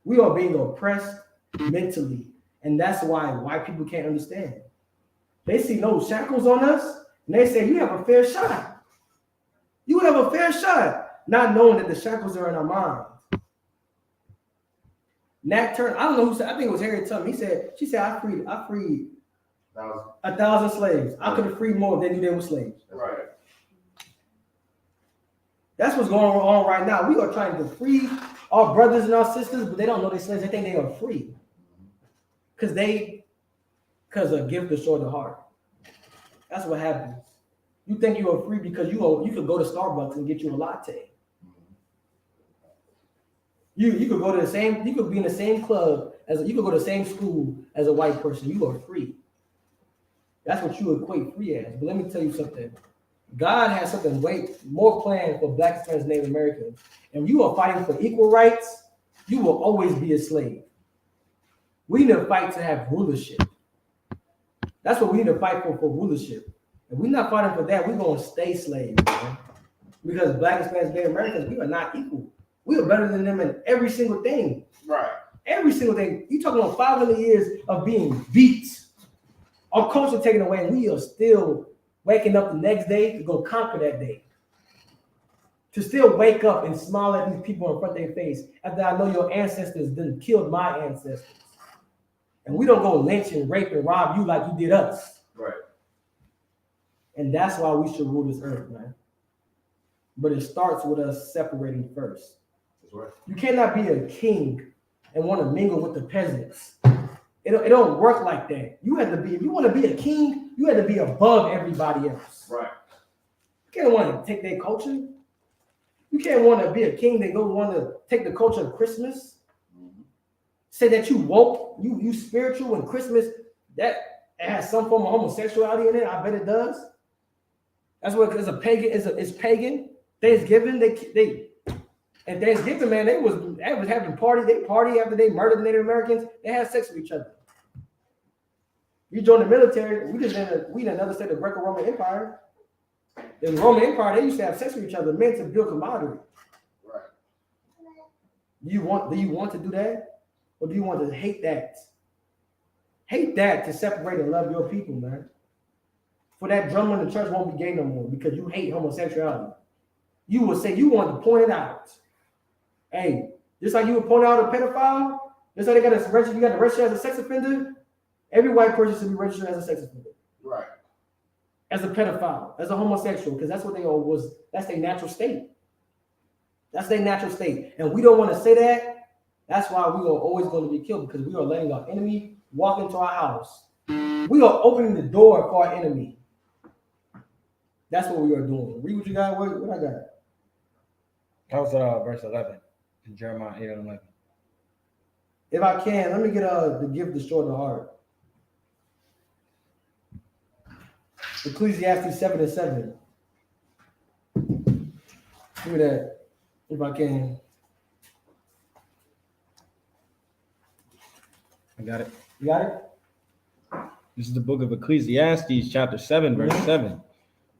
We are being oppressed mentally. And that's why white people can't understand. They see no shackles on us, and they say, you have a fair shot. You have a fair shot, not knowing that the shackles are in our minds. Nat Turner, I don't know who said, I think it was Harriet Tubman. She said, I freed 1,000 slaves. I could have freed more if they knew they were slaves. Right. That's what's going on right now. We are trying to free our brothers and our sisters, but they don't know they're slaves. They think they are free. Because a gift destroys the heart. That's what happens. You think you are free because you could go to Starbucks and get you a latte. You could go to the same, you could be in the same club you could go to the same school as a white person. You are free. That's what you equate free as. But let me tell you something. God has something way more planned for Black, Hispanics, Native Americans. And you are fighting for equal rights, you will always be a slave. We need to fight to have rulership. That's what we need to fight for rulership. If we're not fighting for that, we're going to stay slaves, man. Because Black, Hispanics, Native Americans, we are not equal. We are better than them in every single thing. Right. Every single thing. You talking about 500 years of being beat, our culture taken away, and we are still waking up the next day to go conquer that day. To still wake up and smile at these people in front of their face after I know your ancestors done killed my ancestors. And we don't go lynch and rape and rob you like you did us. Right. And that's why we should rule this earth, man. But it starts with us separating first. That's right. You cannot be a king and want to mingle with the peasants. It don't work like that. You have to be, if you want to be a king, you have to be above everybody else. Right. You can't want to take their culture. You can't want to be a king that go want to take the culture of Christmas. Say that you woke, you spiritual, and Christmas that has some form of homosexuality in it. I bet it does. That's what it's a pagan. It's pagan. Thanksgiving, and Thanksgiving, man, they was having party. They party after they murdered the Native Americans. They had sex with each other. You join the military. We in another state of Greco-Roman Empire. In the Roman Empire, they used to have sex with each other, men to build camaraderie. Right. Do you want to do that? Or do you want to hate that? Hate that to separate and love your people, man. For that drummer in the church won't be gay no more because you hate homosexuality. You will say you want to point it out. Hey, just like you would point out a pedophile, just like you got to register as a sex offender, every white person should be registered as a sex offender. Right. As a pedophile, as a homosexual, because that's what they all was, that's their natural state. That's their natural state. And we don't want to say that. That's why we are always going to be killed, because we are letting our enemy walk into our house. We are opening the door for our enemy. That's what we are doing. Read what you got. What I got? That was verse 11 in Jeremiah 8:11. If I can, let me get the gift destroy the heart. Ecclesiastes 7:7. Give me that, if I can. I got it. You got it? This is the book of Ecclesiastes, chapter 7, verse 7.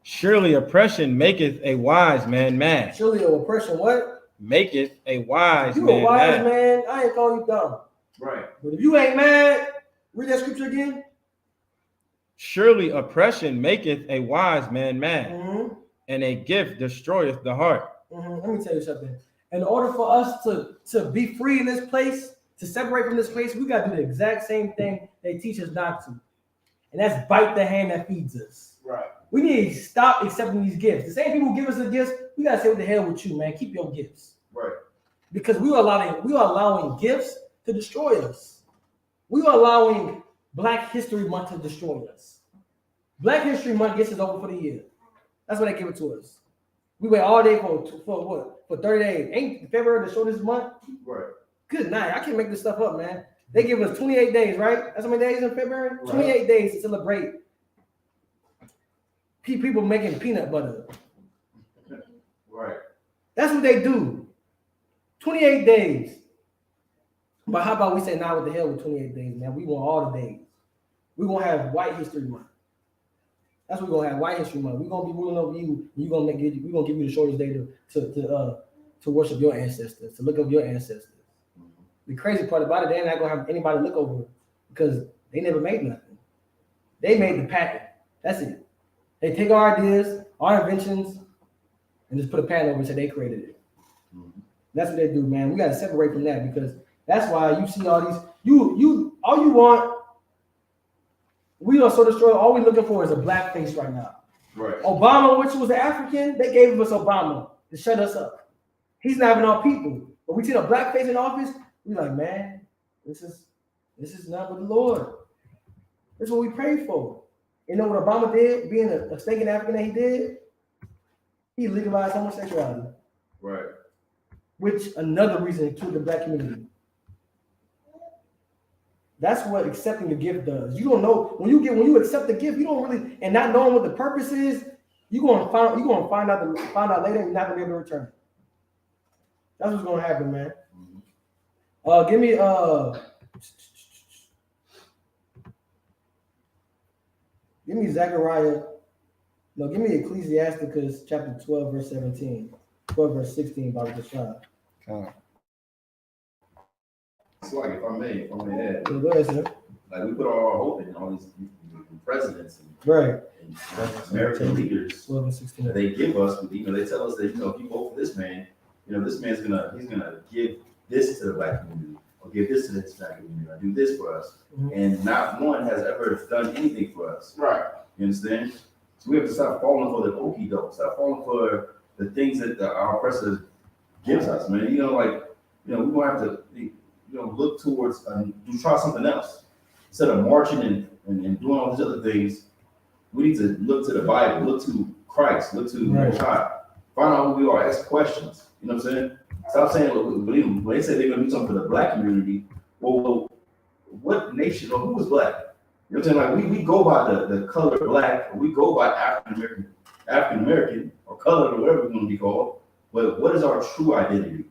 Surely oppression maketh a wise man mad. Surely oppression, what? Maketh a wise You man a wise mad. man, I ain't calling you dumb. Right. But if you ain't mad, read that scripture again. Surely oppression maketh a wise man mad, and a gift destroyeth the heart. Let me tell you something. In order for us to be free in this place, to separate from this place, we got to do the exact same thing they teach us not to. And that's bite the hand that feeds us. Right. We need to stop accepting these gifts. The same people who give us the gifts, we got to say, what the hell with you, man? Keep your gifts. Right. Because we are allowing gifts to destroy us. We are allowing Black History Month to destroy us. Black History Month gets us over for the year. That's why they give it to us. We wait all day for what? For 30 days. Ain't February the shortest month? Right. Good night. I can't make this stuff up, man. They give us 28 days, right? That's how many days in February? Right. 28 days to celebrate people making peanut butter. Right. That's what they do. 28 days. But how about we say, nah, what the hell with 28 days, man? We want all the days. We're going to have White History Month. That's what we're going to have, White History Month. We're going to be ruling over you, and we're going to give you the shortest day to worship your ancestors, to look up your ancestors. The crazy part about it, they're not going to have anybody look over it because they never made nothing. They made the patent. That's it. They take our ideas, our inventions, and just put a patent over it and say they created it. That's what they do, man. We got to separate from that, because that's why you see all these. All you want. We are so destroyed. All we're looking for is a black face right now. Right. Obama, which was an African, they gave us Obama to shut us up. He's not even our people. But we see a black face in office, we're like, man, this is This is not with the Lord. This is what we pray for. You know what Obama did, being a stinking African that he did? He legalized homosexuality. Right. Which another reason to the black community. That's what accepting the gift does. You don't know when you accept the gift, you don't really, and not knowing what the purpose is, you're gonna find out later, and you're not gonna be able to return. That's what's gonna happen, man. Give me Zechariah. No, give me Ecclesiasticus chapter 12, verse 17. 12, verse 16, Bible just shot. It's like if I may add, Yeah, go ahead, sir. like we put all our hope in all these presidents and, Right. and American leaders 12 and 16. that they give us, but they tell us that if you vote for this man, this man's gonna give this to the black community or give this to the Hispanic community or do this for us, and not one has ever done anything for us. Right. You understand? So we have to stop falling for the okie doke, stop falling for the things that our oppressors gives us, man. We're gonna have to look towards try something else instead of marching and doing all these other things. We need to look to the Bible, look to Christ, look to the Most High, find out who we are, ask questions. You know what I'm saying? Stop saying when they say they're gonna do something for the black community. Well, what nation or who is black? You know what I'm saying? Like we go by the color black, or we go by African American, or colored, or whatever we want to be called. But what is our true identity?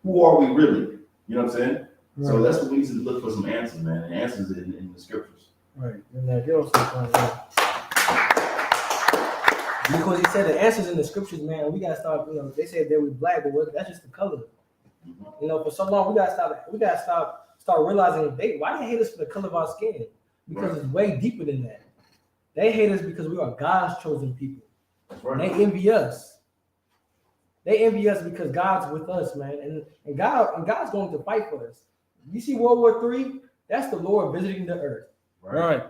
Who are we really? You know what I'm saying? Right. So that's what we need to look for, some answers, man. And answers in the scriptures. Right. And that because he said the answers in the scriptures, man. We gotta start. They said they were black, but that's just the color. For so long we gotta start realizing why they hate us for the color of our skin. Because it's way deeper than that. They hate us because we are God's chosen people. That's right. And they envy us. They envy us because God's with us, man. And God's going to fight for us. You see World War III? That's the Lord visiting the earth. Right.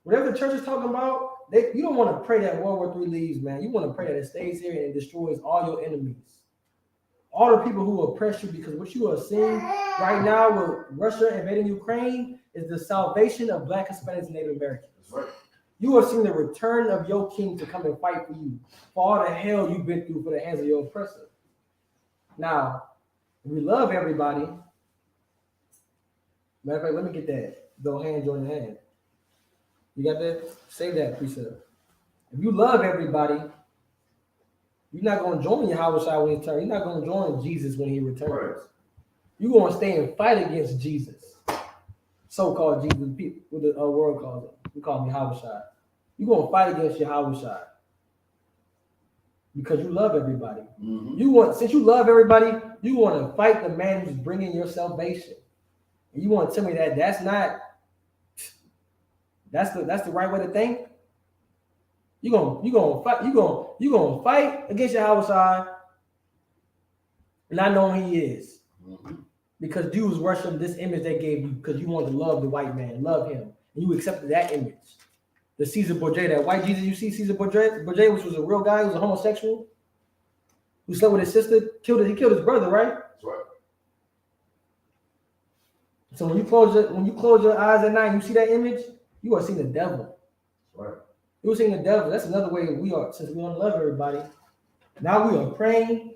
Whatever the church is talking about, you don't want to pray that World War III leaves, man. You want to pray that it stays here and destroys all your enemies. All the people who oppress you, because what you are seeing right now with Russia invading Ukraine is the salvation of Black, Hispanics, and Native Americans. That's right. You are seeing the return of your king to come and fight for you for all the hell you've been through for the hands of your oppressor. Now, we love everybody. Matter of fact, let me get that. Go hand join hand. You got that? Say that, precept. If you love everybody, you're not going to join Yahweh Shai when he returns. You're not going to join Jesus when he returns. Right. You're going to stay and fight against Jesus. So-called Jesus, people, what the world calls him. We call him Yahweh Shai. You're going to fight against Yahweh Shai because you love everybody. Since you love everybody, you want to fight the man who's bringing your salvation. And you want to tell me that that's the right way to think? You're gonna fight against Yahweh Shai, not knowing he is. Because Jews worship this image they gave you because you want to love the white man, love him. And you accepted that image. The Caesar Borgia, that white Jesus you see, Caesar Borgia, which was a real guy, who was a homosexual, who slept with his sister, he killed his brother, right? That's right. So when you close your eyes at night and you see that image, you are seeing the devil. Right. You are seeing the devil. That's another way we are, since we don't love everybody. Now we are praying.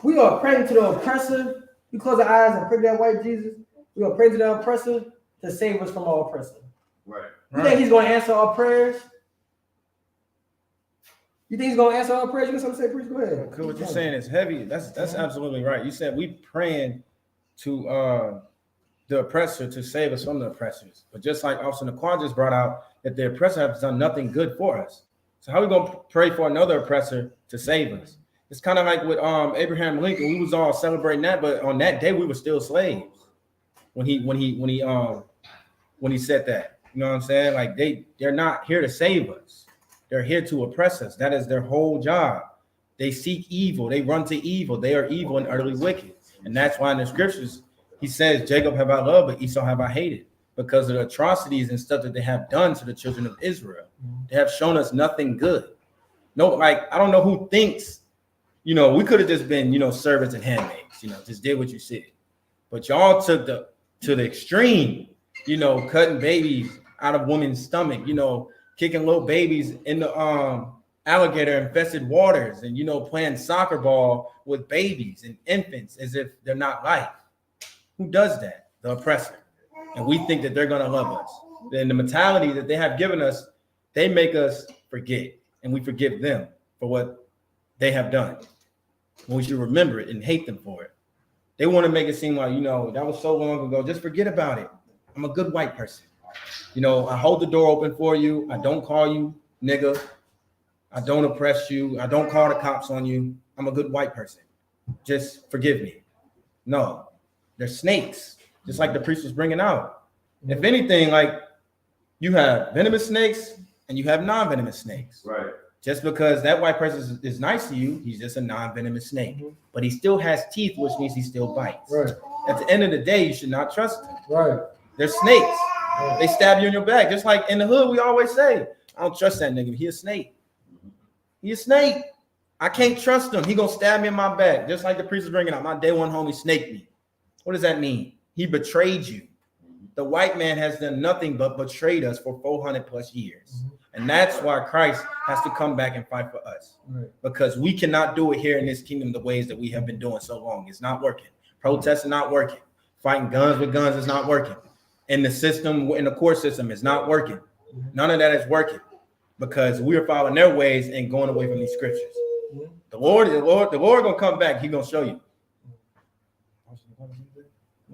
We are praying to the oppressor. We close our eyes and pray to that white Jesus. We are praying to the oppressor to save us from our oppressor. Right. You think he's going to answer our prayers? You think he's going to answer our prayers? You got something to say, preach? Go ahead. Okay, what you're saying is heavy. That's absolutely right. You said we praying to the oppressor to save us from the oppressors. But just like Officer Naquan just brought out, that the oppressor has done nothing good for us. So how are we going to pray for another oppressor to save us? It's kind of like with Abraham Lincoln. We was all celebrating that, but on that day we were still slaves when he said that. You know what I'm saying? Like they're not here to save us. They're here to oppress us. That is their whole job. They seek evil. They run to evil. They are evil and utterly wicked. And that's why in the scriptures he says, Jacob have I loved, but Esau have I hated, because of the atrocities and stuff that they have done to the children of Israel. They have shown us nothing good. No, like, I don't know who thinks, we could have just been, servants and handmaids, just did what you said. But y'all took to the extreme you know, cutting babies out of women's stomach, you know, kicking little babies in the alligator infested waters, and, you know, playing soccer ball with babies and infants as if they're not life. Who does that? The oppressor. And we think that they're going to love us. Then the mentality that they have given us, they make us forget, and we forgive them for what they have done. We should remember it and hate them for it. They want to make it seem like, you know, that was so long ago. Just forget about it. I'm a good white person. You know, I hold the door open for you. I don't call you nigga. I don't oppress you. I don't call the cops on you. I'm a good white person. Just forgive me. No, they're snakes, just like the priest was bringing out. If anything, like, you have venomous snakes and you have non-venomous snakes. Right. Just because that white person is nice to you, he's just a non-venomous snake. But he still has teeth, which means he still bites. Right. At the end of the day, you should not trust him. Right. They're snakes. They stab you in your back. Just like in the hood, we always say, I don't trust that nigga. He a snake. He a snake. I can't trust him. He gonna stab me in my back. Just like the priest is bringing out. My day one homie snaked me. What does that mean? He betrayed you. The white man has done nothing but betrayed us for 400 plus years. And that's why Christ has to come back and fight for us. Right. Because we cannot do it here in this kingdom the ways that we have been doing so long. It's not working. Protesting not working. Fighting guns with guns is not working. In the system, in the court system, is not working. None of that is working because we are following their ways and going away from these scriptures. The Lord gonna come back. He's gonna show you.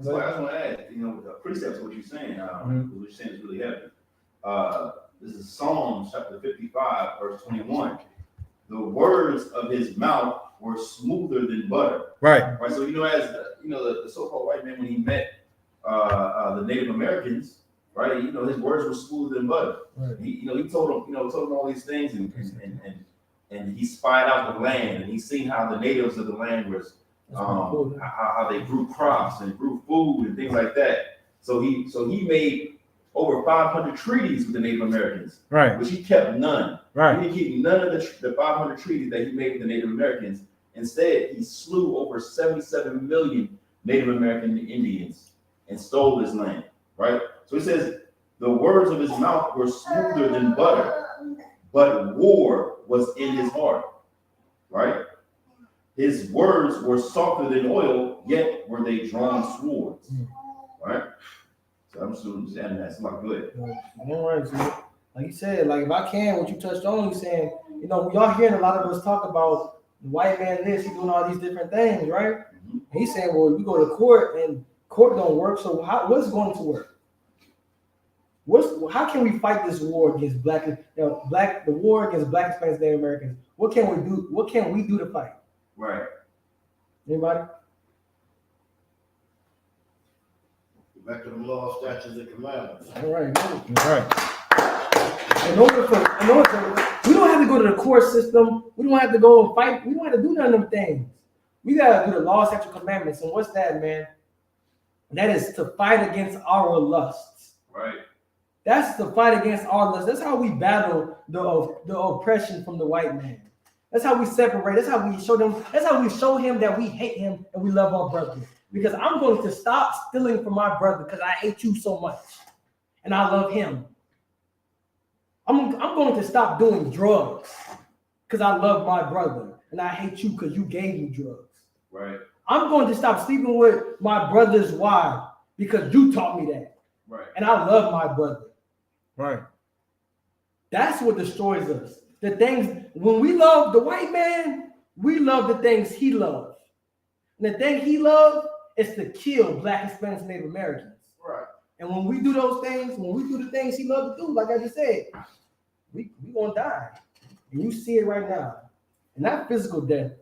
So I just want to add, you know, the precepts of what you're saying, what you're saying is really heavy. This is Psalms chapter 55, verse 21. The words of his mouth were smoother than butter. Right. Right. So, you know, as the so-called white man, when he met the Native Americans, right, you know, his words were smoother than butter. Right. He told them all these things, and he spied out the land, and he seen how the natives of the land was, how they grew crops and grew food and things like that. So he made over 500 treaties with the Native Americans, right? Which he kept none. Right. He didn't keep none of the 500 treaties that he made with the Native Americans. Instead, he slew over 77 million Native American Indians and stole this land. Right. So he says the words of his mouth were smoother than butter, but war was in his heart. Right. His words were softer than oil, yet were they drawn swords. Right. So I'm just adding that. It's not good. All right, so like you said, like if I can, what you touched on, you saying, you know, y'all hearing a lot of us talk about the white man this, he's doing all these different things, right? Mm-hmm. And he's saying, well, you go to court and court don't work. So what's going to work? How can we fight this war against the war against Black, Hispanics, Native Americans? What can we do? What can we do to fight? Right. Anybody? Back to the law, statutes, and commandments. All right. In order for, we don't have to go to the court system. We don't have to go and fight. We don't have to do none of them things. We gotta do the law, statutes, commandments. And what's that, man? That is to fight against our lusts. Right. That's to fight against our lusts. That's how we battle the oppression from the white man. That's how we separate. That's how we show them. That's how we show him that we hate him and we love our brother. Because I'm going to stop stealing from my brother because I hate you so much, and I love him. I'm going to stop doing drugs because I love my brother, and I hate you because you gave me drugs. Right. I'm going to stop sleeping with my brother's wife because you taught me that. Right. And I love my brother. Right. That's what destroys us. The things, when we love the white man, we love the things he loves. And the thing he loves is to kill Black, Hispanics, and Native Americans. Right. And when we do those things, when we do the things he loves to do, like I just said, we gonna die. And you see it right now. And not physical death,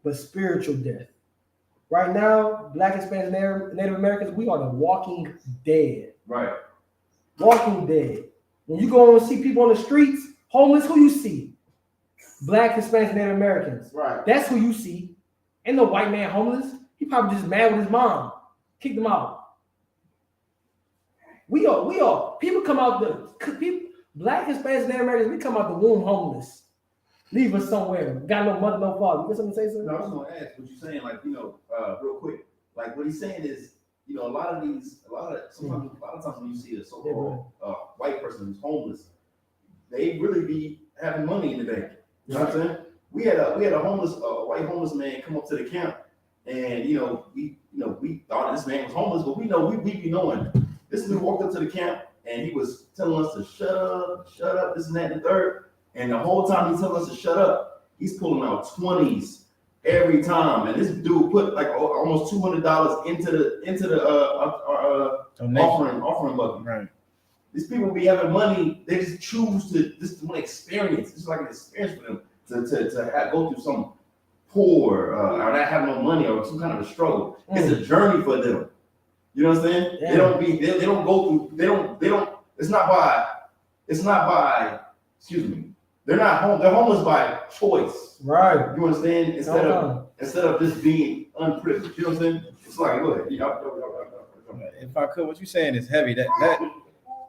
but spiritual death. Right now, Black, Hispanics, Native Americans, we are the walking dead. Right. Walking dead. When you go and see people on the streets, homeless, who you see? Black, Hispanics, Native Americans. Right. That's who you see. Ain't no white man homeless. He probably just mad with his mom. Kicked him out. We are. People come out Black, Hispanics, Native Americans, we come out the womb homeless. Leave us somewhere. Got no mother, no father. You got something to say, sir? No, I was going to ask what you're saying, like, real quick. Like, what he's saying is, you know, a lot of times when you see a so-called white person who's homeless, they really be having money in the bank. You know what I'm saying? We had a white homeless man come up to the camp, and we thought this man was homeless, but we be knowing this dude walked up to the camp and he was telling us to shut up, this and that and the third, and the whole time he's telling us to shut up, he's pulling out 20s every time, and this dude put like almost $200 into the offering bucket. Right. These people be having money, they just choose to just want experience. It's like an experience for them to go through some poor or not have no money or some kind of a struggle. It's a journey for them. You know what I'm saying? Yeah. They don't go through, it's not by they're homeless by choice. Right. You understand? Instead of just being unprivileged. You know what I'm saying? It's like, go ahead. If I could, what you're saying is heavy.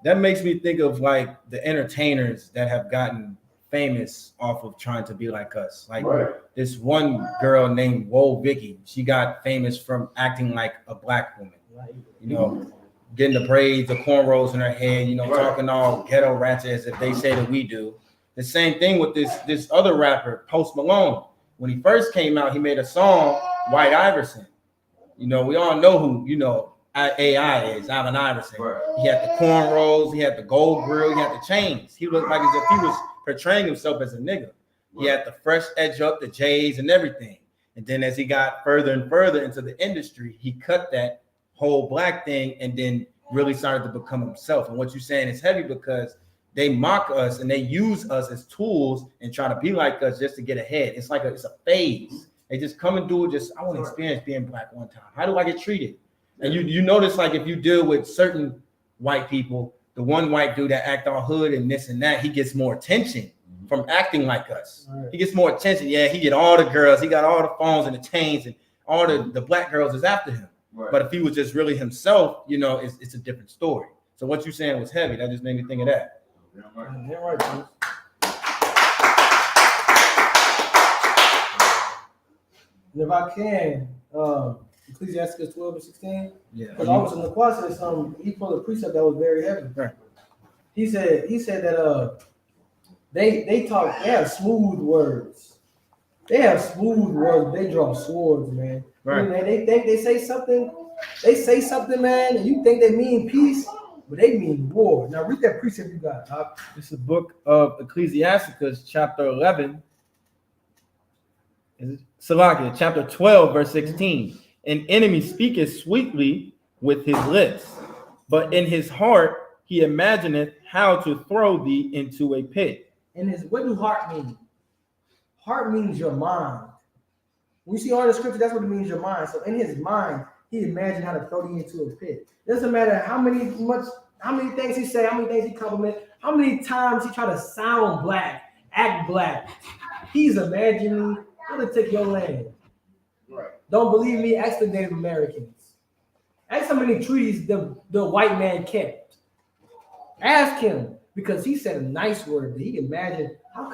That makes me think of like the entertainers that have gotten famous off of trying to be like us. Like this one girl named Woe Vicky. She got famous from acting like a black woman. You know, getting the braids, the cornrows in her head, talking all ghetto ratchet as if they say that we do. The same thing with this other rapper, Post Malone. When he first came out, he made a song, White Iverson. We all know who, AI is, Allen Iverson. He had the cornrows, he had the gold grill, he had the chains. He looked like as if he was portraying himself as a nigga. He had the fresh edge up, the J's and everything. And then as he got further and further into the industry, he cut that whole black thing and then really started to become himself. And what you're saying is heavy because they mock us and they use us as tools and try to be like us just to get ahead. It's like it's a phase. They just come and do it. I want to experience being black one time. How do I get treated? And you notice, like, if you deal with certain white people, the one white dude that act all hood and this and that, he gets more attention from acting like us. Right. He gets more attention. Yeah, he get all the girls. He got all the phones and the chains, and all the black girls is after him. Right. But if he was just really himself, it's a different story. So what you saying was heavy. That just made me think of that. Yeah, right. And if I can, Ecclesiastes 12:16. Yeah. Because I was in the class, he pulled a precept that was very heavy. Right. He said that they have smooth words. They have smooth words. They draw swords, man. Right. Man, they think they say something. They say something, man, and you think they mean peace, but they mean war. Now read that precept you got. This is the book of Ecclesiasticus, chapter 11. Is it Salakia, chapter 12, verse 16. An enemy speaketh sweetly with his lips, but in his heart he imagineth how to throw thee into a pit. What do heart mean? Heart means your mind. When you see all the scripture, that's what it means, your mind. So in his mind, he imagined how to throw you into a pit. It doesn't matter how many things he say, how many things he compliment, how many times he try to sound black, act black. He's imagining how to take your land. Right. Don't believe me? Ask the Native Americans. Ask how many treaties the white man kept. Ask him, because he said a nice word that he imagined. What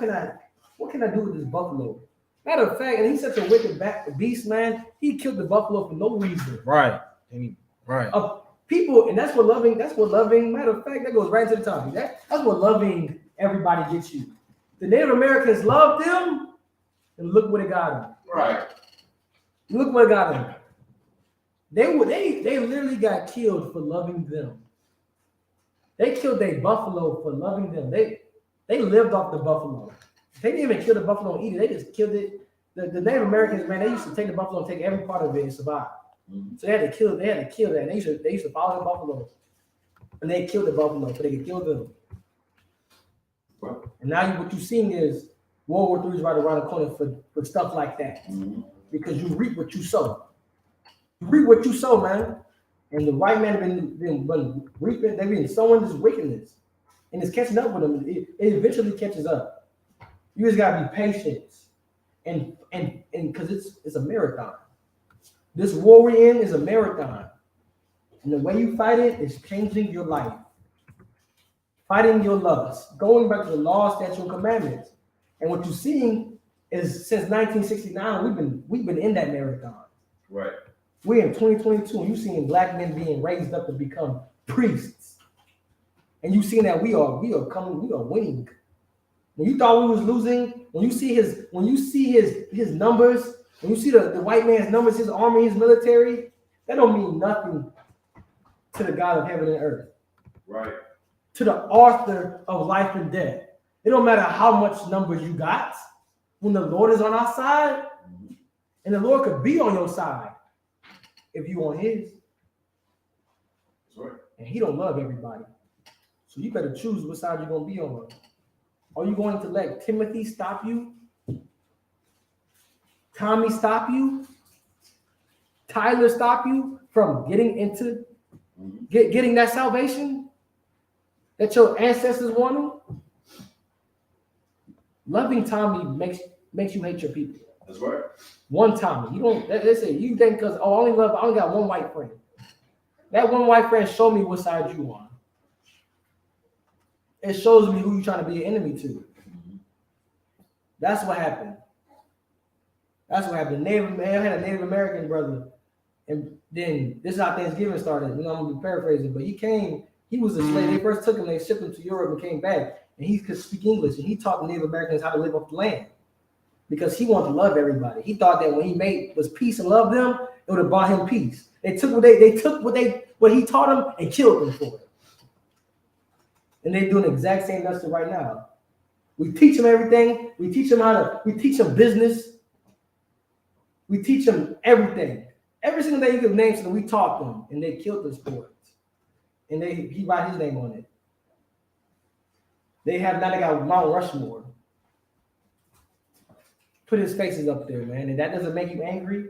can I do with this buffalo? Matter of fact, and he's such a wicked beast, man. He killed the buffalo for no reason. Right. Right. People, and that's what loving. Matter of fact, that goes right to the topic. That's what loving everybody gets you. The Native Americans loved them, and look what it got them. Right. Look what got them. They literally got killed for loving them. They killed their buffalo for loving them. They lived off the buffalo. They didn't even kill the buffalo and eat it. They just killed it. The Native Americans, man, they used to take the buffalo and take every part of it and survive. Mm-hmm. So they had to kill that. And they used to follow the buffalo. And they killed the buffalo so they could kill them. Right. And now what you're seeing is World War III is right around the corner for stuff like that. Mm-hmm. Because you reap what you sow. You reap what you sow, man. And the white man have been reaping, they've been sowing this wickedness. And it's catching up with them. It eventually catches up. You just gotta be patient. And because it's a marathon. This war we're in is a marathon. And the way you fight it is changing your life. Fighting your lusts. Going back to the law, statutes, and commandments. And what you're seeing is since 1969, we've been in that marathon. Right. We're in 2022, and you seeing black men being raised up to become priests, and you seeing that we are winning. When you thought we was losing, when you see his numbers, when you see the white man's numbers, his army, his military, that don't mean nothing to the God of heaven and earth. Right. To the author of life and death. It don't matter how much numbers you got. When the Lord is on our side, and the Lord could be on your side if you on his. That's right. And he don't love everybody. So you better choose what side you're going to be on. Are you going to let Timothy stop you? Tommy stop you? Tyler stop you from getting into getting that salvation that your ancestors wanted? Loving Tommy makes you hate your people. That's right. One Tommy. You don't. They say you think because I only got one white friend. That one white friend showed me what side you on. It shows me who you're trying to be an enemy to. That's what happened. I had a Native American brother, and then this is how Thanksgiving started. I'm gonna be paraphrasing, but he came. He was a slave. They first took him. They shipped him to Europe and came back, and he could speak English, and he taught the Native Americans how to live off the land because he wanted to love everybody. He thought that when he was peace and loved them, it would have brought him peace. They took what he taught them and killed them for it. And they're doing the exact same lesson right now. We teach them everything. We teach them business. We teach them everything. Every single day you could name something, we taught them, and they killed us for it. And he write his name on it. They got Mount Rushmore. Put his faces up there, man. And that doesn't make you angry.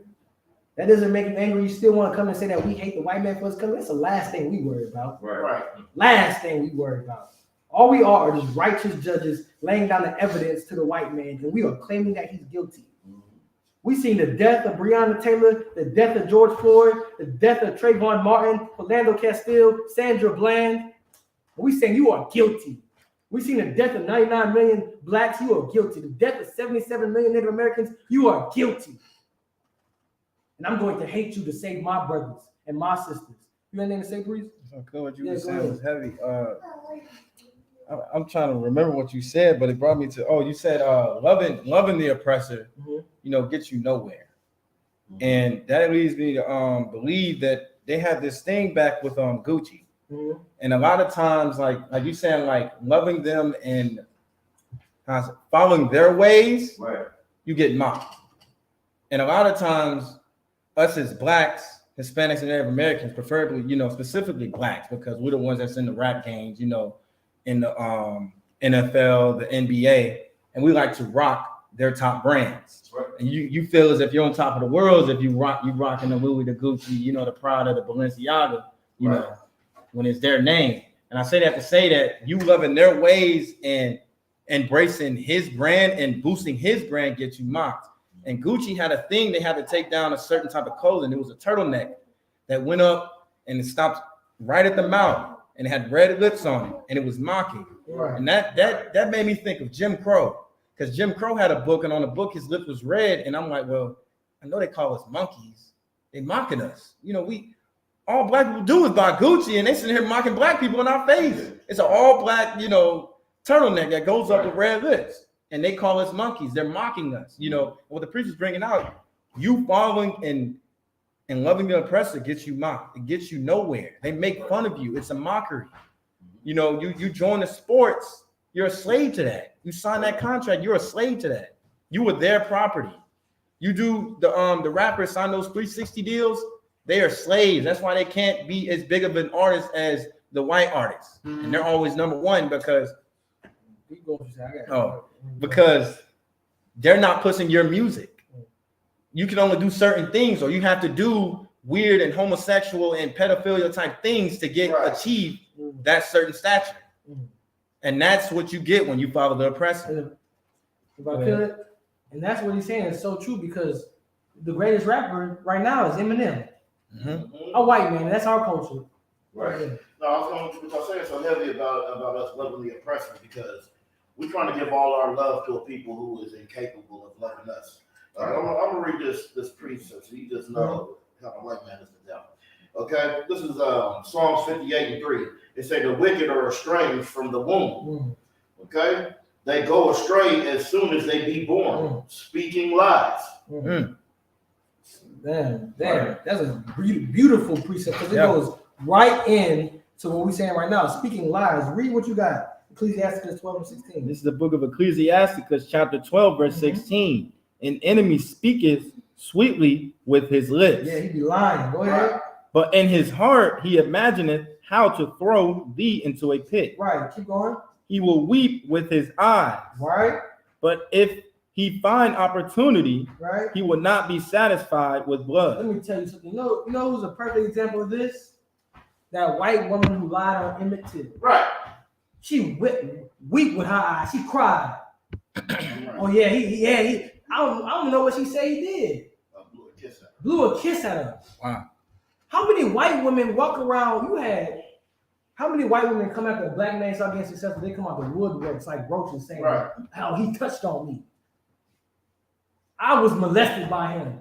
That doesn't make you angry. You still want to come and say that we hate the white man for us coming. That's the last thing we worry about. Right. Last thing we worry about. All we are just righteous judges laying down the evidence to the white man, and we are claiming that he's guilty. We seen the death of Breonna Taylor, the death of George Floyd, the death of Trayvon Martin, Philando Castile, Sandra Bland. We saying you are guilty. We seen the death of 99 million blacks. You are guilty. The death of 77 million Native Americans. You are guilty. And I'm going to hate you to save my brothers and my sisters. You got anything to say, Breeze? Okay, what you were saying was heavy. I'm trying to remember what you said, but it brought me to you said loving the oppressor, gets you nowhere. And that leads me to believe that they have this thing back with Gucci. And a lot of times, like you saying, like loving them and following their ways, Right. You get mocked. And a lot of times, us as blacks, Hispanics, and Native Americans, preferably, specifically blacks, because we're the ones that's in the rap games, in the NFL, the NBA, and we like to rock their top brands. Right. And you feel as if you're on top of the world if you rocking the Louis, the Gucci, the Prada, the Balenciaga, Right. When it's their name. And I say that to say that you loving their ways and embracing his brand and boosting his brand gets you mocked. And Gucci had a thing, they had to take down a certain type of clothing. It was a turtleneck that went up and it stopped right at the mouth, and it had red lips on it, and it was mocking. Right. And that made me think of Jim Crow, because Jim Crow had a book, and on the book his lip was red, and I'm like, well, I know they call us monkeys. They mocking us. We all black people do is buy Gucci, and they sitting here mocking black people in our face. It's an all black, turtleneck that goes up with red lips, and they call us monkeys. They're mocking us. What the priest is bringing out, you following and loving the oppressor gets you mocked. It gets you nowhere. They make fun of you. It's a mockery. You join the sports, you're a slave to that. You sign that contract, you're a slave to that. You were their property. You do the rappers sign those 360 deals, they are slaves. That's why they can't be as big of an artist as the white artists. And they're always number one because they're not pushing your music. You can only do certain things, or you have to do weird and homosexual and pedophilia type things to achieve that certain stature. And that's what you get when you follow the oppressor. And that's what he's saying is so true, because the greatest rapper right now is Eminem. A white man. That's our culture. Right. Yeah. No, I was going to say so heavy about us loving the oppressor, because we're trying to give all our love to a people who is incapable of loving us. I'm gonna read this precept so you just know help a white man is the devil. Okay, this is Psalms 58:3. It say the wicked are estranged from the womb. Okay, they go astray as soon as they be born, speaking lies. Damn, that's a beautiful precept because it goes right in to what we're saying right now. Speaking lies. Read what you got. Ecclesiasticus 12:16. This is the book of Ecclesiasticus, chapter 12, verse 16. An enemy speaketh sweetly with his lips. Yeah, he be lying. Go ahead. But in his heart he imagineth how to throw thee into a pit. Right, keep going. He will weep with his eyes. Right. But if he find opportunity, right, he will not be satisfied with blood. Let me tell you something. You know who's a perfect example of this? That white woman who lied on Emmett Till. Right. She weep with her eyes. She cried. Right. Oh yeah, he. I don't know what she say he did. Blew a kiss at her. Wow. How many white women walk around? How many white women come after a black man start getting successful? They come out the woodworks like roaches saying, "How he touched on me. I was molested by him,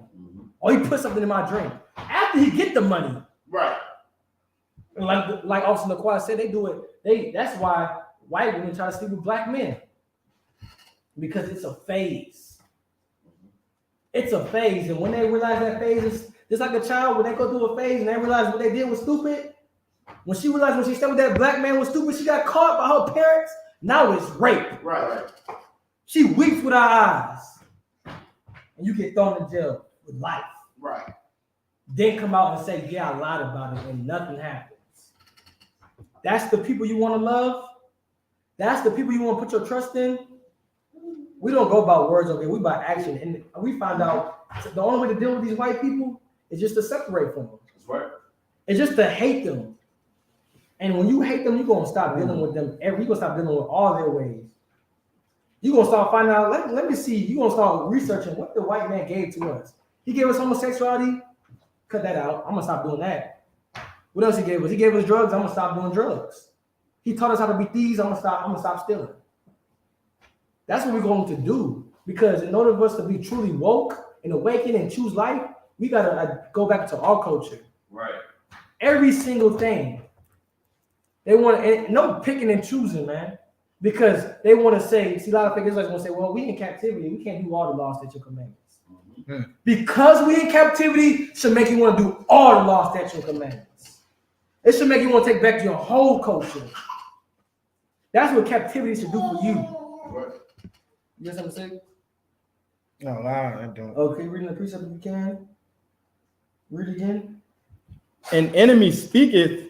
or he put something in my drink." After he get the money, right? And like Officer Laquan said, they do it. That's why white women try to sleep with black men, because it's a phase. It's a phase, and when they realize that phase is just like a child, when they go through a phase and they realize what they did was stupid. When she realized when she stayed with that black man was stupid, she got caught by her parents. Now it's rape. Right. She weeps with her eyes, and you get thrown in jail with life. Right. Then come out and say, "Yeah, I lied about it," and nothing happens. That's the people you want to love. That's the people you want to put your trust in. We don't go by words, okay? We by action, and we find out the only way to deal with these white people is just to separate from them. That's right. It's just to hate them. And when you hate them, you're gonna stop dealing with them. You're gonna stop dealing with all their ways. You're gonna start finding out. Let me see. You're gonna start researching what the white man gave to us. He gave us homosexuality. Cut that out. I'm gonna stop doing that. What else he gave us? He gave us drugs. I'm gonna stop doing drugs. He taught us how to be thieves. I'm gonna stop stealing. That's what we're going to do. Because in order for us to be truly woke and awaken and choose life, we gotta go back to our culture. Right. Every single thing. They want no picking and choosing, man. Because they want to say, see, a lot of Israelites want to say, well, we in captivity. We can't do all the laws, statutes, and commandments. Mm-hmm. Because we in captivity should make you want to do all the laws, statutes, and commandments. It should make you want to take back your whole culture. That's what captivity should do for you. Right. You got something to say? No, I don't. Okay, reading the precept if you can. Read again. An enemy speaketh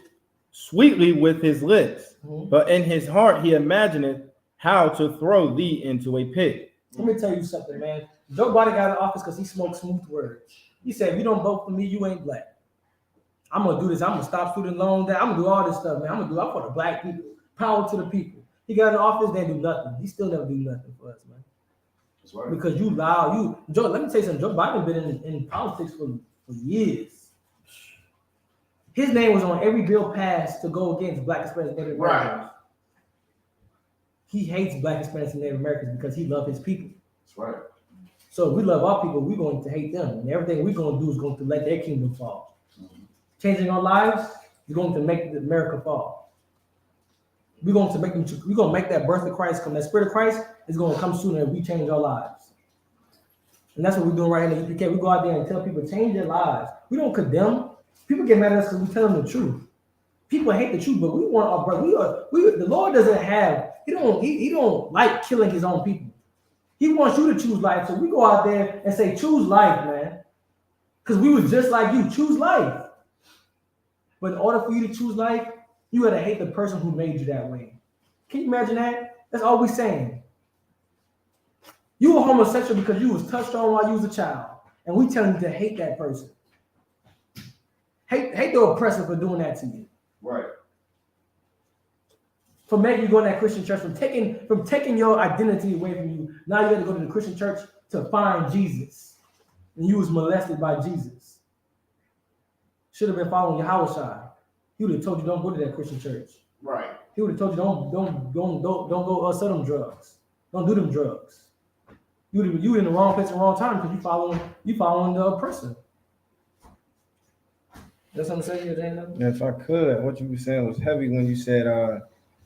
sweetly with his lips, but in his heart he imagineth how to throw thee into a pit. Let me tell you something, man. Joe Biden got in office because he smoked smooth words. He said, if you don't vote for me, you ain't black. I'm going to do this. I'm going to stop student loan debt. I'm going to do all this stuff, man. I'm for the black people. Power to the people. He got in office, they do nothing. He still never do nothing for us, man. That's right. Because you lie. Joe, let me tell you something. Joe Biden been in politics for years. His name was on every bill passed to go against Black, Hispanic, and Native Americans. Right. He hates Black, Hispanics, and Native Americans because he loves his people. That's right. So if we love our people, we're going to hate them. And everything we're going to do is going to let their kingdom fall. Mm-hmm. Changing our lives is going to make America fall. We're going to make that birth of Christ come. That spirit of Christ is going to come sooner if we change our lives. And that's what we're doing right here in the UPK. We go out there and tell people, change their lives. We don't condemn. People get mad at us because we tell them the truth. People hate the truth, but we want our brother. The Lord doesn't have, he don't like killing his own people. He wants you to choose life. So we go out there and say, choose life, man. Because we was just like you. Choose life. But in order for you to choose life, you got to hate the person who made you that way. Can you imagine that? That's all we're saying. You were homosexual because you was touched on while you was a child. And we telling you to hate that person. Hate the oppressor for doing that to you. Right. For making you go to that Christian church, from taking your identity away from you. Now you got to go to the Christian church to find Jesus. And you was molested by Jesus. Should have been following your house side. He would have told you don't go to that Christian church. Right. He would have told you don't go sell them drugs. Don't do them drugs. You in the wrong place at the wrong time because you following the oppressor. That's what I'm saying. If I could, what you were saying was heavy when you said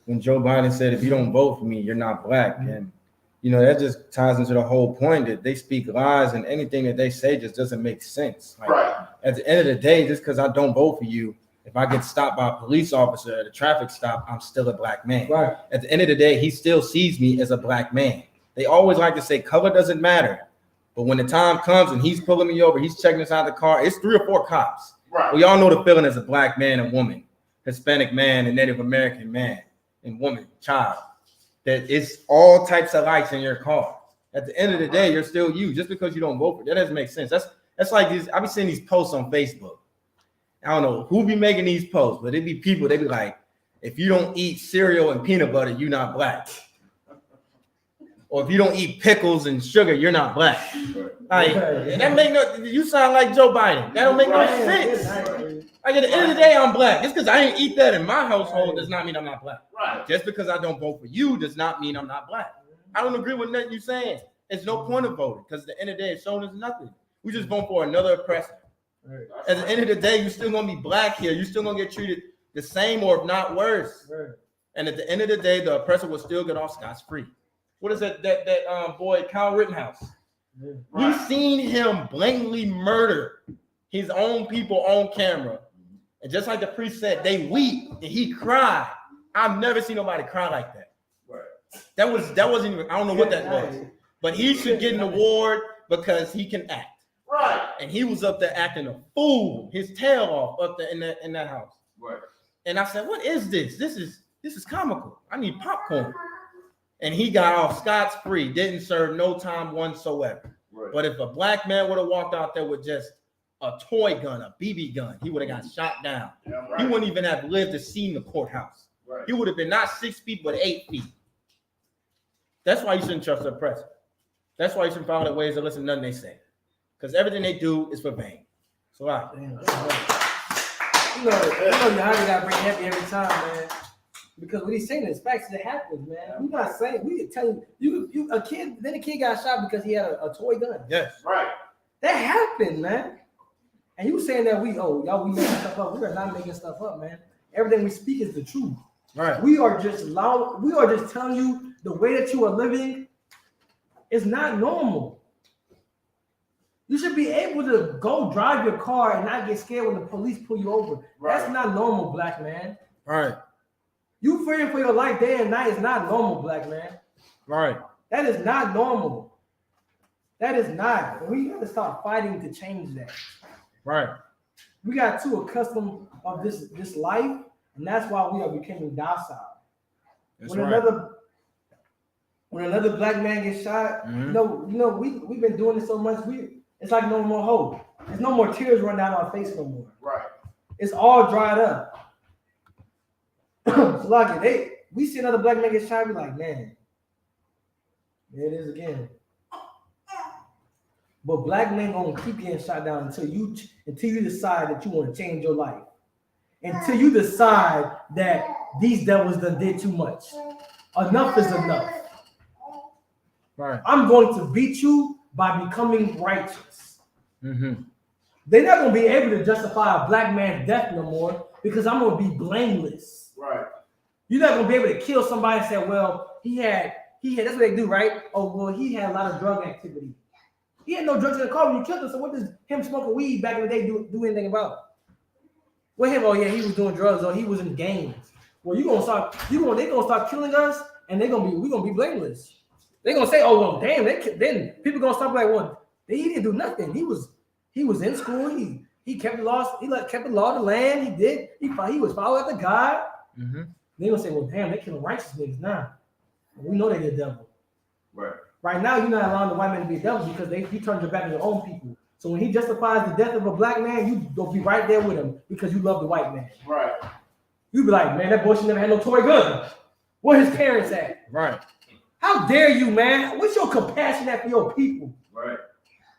when Joe Biden said, if you don't vote for me, you're not black. And that just ties into the whole point that they speak lies, and anything that they say just doesn't make sense. Like, Right. At the end of the day, just because I don't vote for you, if I get stopped by a police officer at a traffic stop, I'm still a black man. Right. At the end of the day, he still sees me as a black man. They always like to say color doesn't matter. But when the time comes and he's pulling me over, he's checking inside the car, it's 3 or 4 cops. Right. We all know the feeling as a black man and woman, Hispanic man and Native American man and woman, child, that it's all types of lights in your car. At the end of the day, you're still you. Just because you don't vote for it, that doesn't make sense. That's like these. I be seeing these posts on Facebook. I don't know who be making these posts, but it be people. They be like, if you don't eat cereal and peanut butter, you're not black. Or if you don't eat pickles and sugar, you're not black. Like, that make no. You sound like Joe Biden. That don't make no sense. Like, at the end of the day, I'm black. Just because I didn't eat that in my household does not mean I'm not black. Right. Just because I don't vote for you does not mean I'm not black. I don't agree with nothing you're saying. There's no point of voting because at the end of the day, it's showing us nothing. We just vote for another oppressor. Right. At the end of the day, you're still gonna be black here. You're still gonna get treated the same or if not worse. Right. And at the end of the day, the oppressor will still get off scot-free. What is that boy Kyle Rittenhouse? Yeah. We've seen him blatantly murder his own people on camera. And just like the priest said, they weep and he cried. I've never seen nobody cry like that. Right. That wasn't even, I don't know what that was. But he should get an award because he can act. Right. And he was up there acting a fool, his tail off up there in that house. Right. And I said, what is this? This is comical. I need popcorn. And he got off scot-free, didn't serve no time whatsoever. Right. But if a black man would have walked out there with just a toy gun, a BB gun, he would have got shot down. Yeah, right. He wouldn't even have lived to see the courthouse. Right. He would have been not 6 feet, but 8 feet. That's why you shouldn't trust the oppressor. That's why you shouldn't follow their ways or listen to nothing they say. Because everything they do is for vain. So you know you gotta bring heavy every time, man. Because what he's saying is facts that happens, man. We're not saying, we can tell you a kid got shot because he had a toy gun. Yes. Right. That happened, man. And you saying that we making stuff up. We are not making stuff up, man. Everything we speak is the truth. Right. We are just telling you the way that you are living is not normal. You should be able to go drive your car and not get scared when the police pull you over. Right. That's not normal, black man. Right. You fearing for your life day and night is not normal, black man. Right. That is not normal. That is not. We got to start fighting to change that. Right. We got too accustomed of this life, and that's why we are becoming docile. That's when another black man gets shot, we've been doing this so much. It's like no more hope. There's no more tears running down our face no more. Right. It's all dried up. So like we see another black man get shot, we like, man, there it is again. But black men gonna keep getting shot down until you decide that you want to change your life. Until you decide that these devils done did too much. Enough is enough. Right. I'm going to beat you by becoming righteous. Mm-hmm. They're not gonna be able to justify a black man's death no more because I'm gonna be blameless. Right. You're not gonna be able to kill somebody and say, well, he had that's what they do, right? Oh, well, he had a lot of drug activity. He had no drugs in the car when you killed him. So what does him smoking weed back in the day do anything about? Well, him, oh yeah, he was doing drugs or he was in gangs. Well, they gonna start killing us and we're gonna be blameless. They're gonna say, oh well, damn, then people gonna stop like, well, he didn't do nothing. He was in school, he kept the law, kept the law of the land, he was following after God. Mm-hmm. They're gonna say, well, damn, they killing righteous niggas now. We know they're the devil. Right. Right now, you're not allowing the white man to be a devil because he turned your back on your own people. So when he justifies the death of a black man, you go be right there with him because you love the white man. Right. You be like, man, that boy should never had no toy gun. Where his parents at? Right. How dare you, man? What's your compassion at for your people? Right.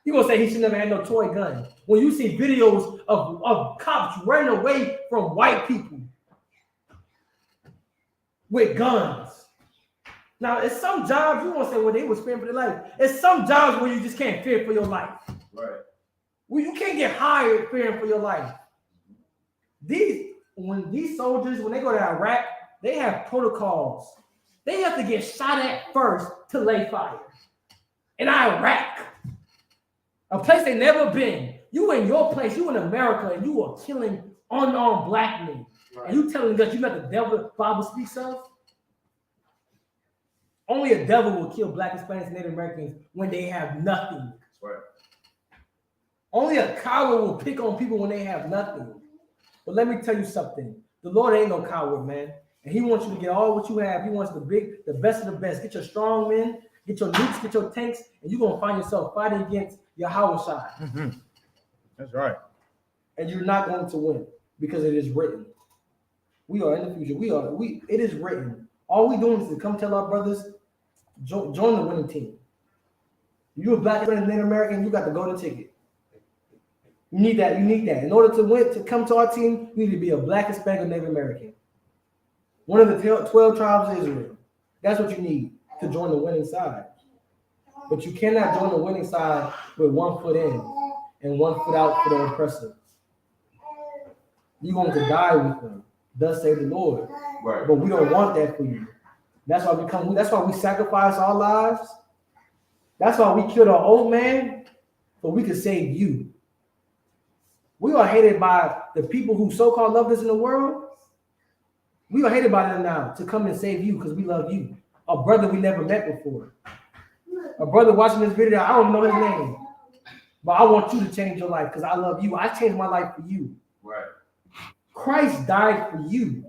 You gonna say he should never had no toy gun when you see videos of cops running away from white people with guns. Now, it's some jobs you won't say, well, they was fearing for their life. It's some jobs where you just can't fear for your life. Right. Well, you can't get hired fearing for your life. When these soldiers, when they go to Iraq, they have protocols. They have to get shot at first to lay fire. In Iraq, a place they never been. You in your place, you in America, and you are killing unarmed black men. Right. And you telling us you let the devil the Bible speaks of? Only a devil will kill black, Hispanics, and Native Americans when they have nothing. That's right. Only a coward will pick on people when they have nothing. But let me tell you something. The Lord ain't no coward, man. And he wants you to get all what you have. He wants the best of the best. Get your strong men, get your nukes, get your tanks, and you're going to find yourself fighting against Yahweh. Mm-hmm. That's right. And you're not going to win because it is written. We are in the future. It is written. All we doing is to come tell our brothers, join the winning team. You're a black and Native American, you got the golden ticket. You need that. In order to win, to come to our team, you need to be a black, Hispanic, or Native American. One of the 12 tribes of Israel. That's what you need to join the winning side. But you cannot join the winning side with 1 foot in and 1 foot out for the oppressor. You're going to die with them. Thus say the Lord. Right. But we don't want that for you. That's why we sacrifice our lives. That's why we killed our old man, so we could save you. We are hated by the people who so-called love us in the world. We are hated by them now to come and save you because we love you. A brother we never met before. A brother watching this video, I don't know his name. But I want you to change your life because I love you. I changed my life for you. Right. Christ died for you.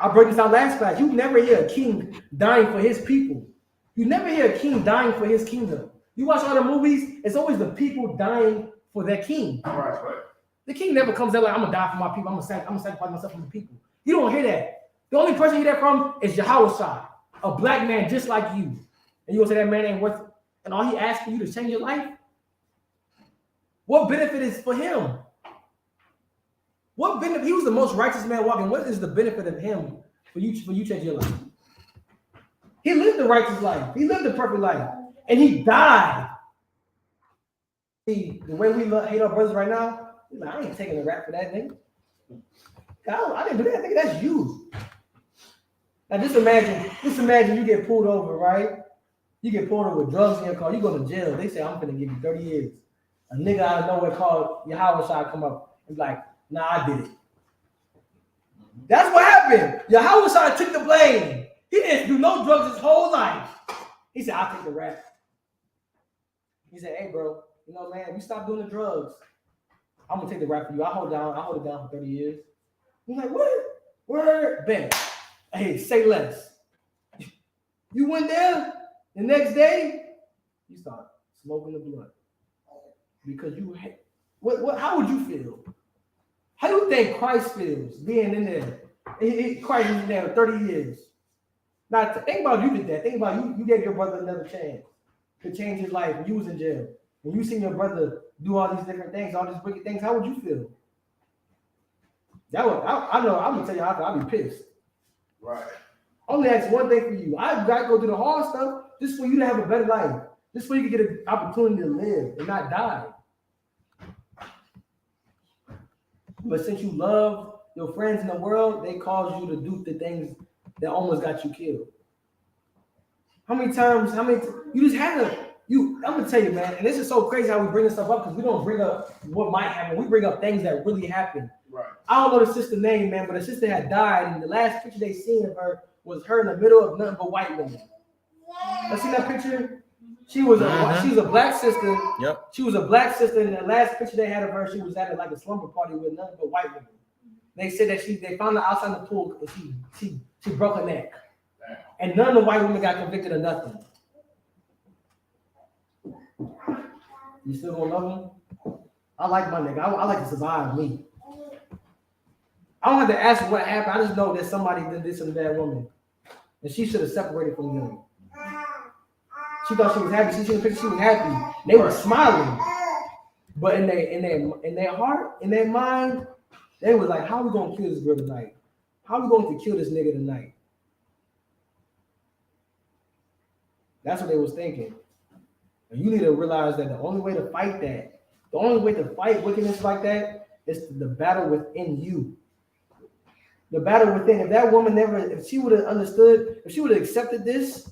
I broke this out last class. You never hear a king dying for his people. You never hear a king dying for his kingdom. You watch all the movies, it's always the people dying for their king. Right. The king never comes out like, I'm going to die for my people. I'm going to sacrifice myself for the people. You don't hear that. The only person you hear that from is Yahweh, a black man just like you. And you going to say that man ain't worth it. And all he asks for you to change your life? What benefit is for him? What benefit? He was the most righteous man walking. What is the benefit of him for you change your life? He lived the righteous life. He lived the perfect life. And he died. See, the way we hate our brothers right now, I ain't taking a rap for that nigga. I didn't do that, nigga. That's you. Now just imagine you get pulled over, right? You get pulled over with drugs in your car. You go to jail. They say, I'm going to give you 30 years. A nigga out of nowhere called Yahweh come up and be like, nah, I did it. That's what happened. Yahweh took the blame. He didn't do no drugs his whole life. He said, I'll take the rap. He said, hey, bro, you know, man, you stop doing the drugs. I'm going to take the rap for you. I'll hold it down for 30 years. He's like, what? Word? Bam. Hey, say less. You went there, the next day, you start smoking the blunt. Because you hate. How would you feel? How do you think Christ feels being in there? Christ is in there 30 years. Now, think about you did that. Think about you gave your brother another chance to change his life. You was in jail. When you seen your brother do all these different things, all these wicked things, how would you feel? I know, I'm going to tell you how I'd be pissed. Right. Only ask one thing for you. I've got to go through the hard stuff just for you to have a better life. Just so you can get an opportunity to live and not die. But since you love your friends in the world, they cause you to do the things that almost got you killed. I'm gonna tell you, man, and this is so crazy how we bring this stuff up because we don't bring up what might happen. We bring up things that really happened. Right. I don't know the sister's name, man, but the sister had died, and the last picture they seen of her was her in the middle of nothing but white women. You seen that picture? She was a black sister. Yep. She was a black sister, and the last picture they had of her, she was at like a slumber party with nothing but white women. They said that they found her outside the pool and she broke her neck. Damn. And none of the white women got convicted of nothing. You still gonna love him? I like my nigga. I like to survive me. I don't have to ask what happened. I just know that somebody did this to that woman. And she should have separated from them. She thought she was happy. She seen the picture, she was happy. They were smiling. But in their heart, in their mind, they was like, how are we gonna kill this girl tonight? How are we going to kill this nigga tonight? That's what they was thinking. And you need to realize that the only way to fight that, the only way to fight wickedness like that It's the battle within you. The battle within. If that woman if she would have understood, if she would have accepted this,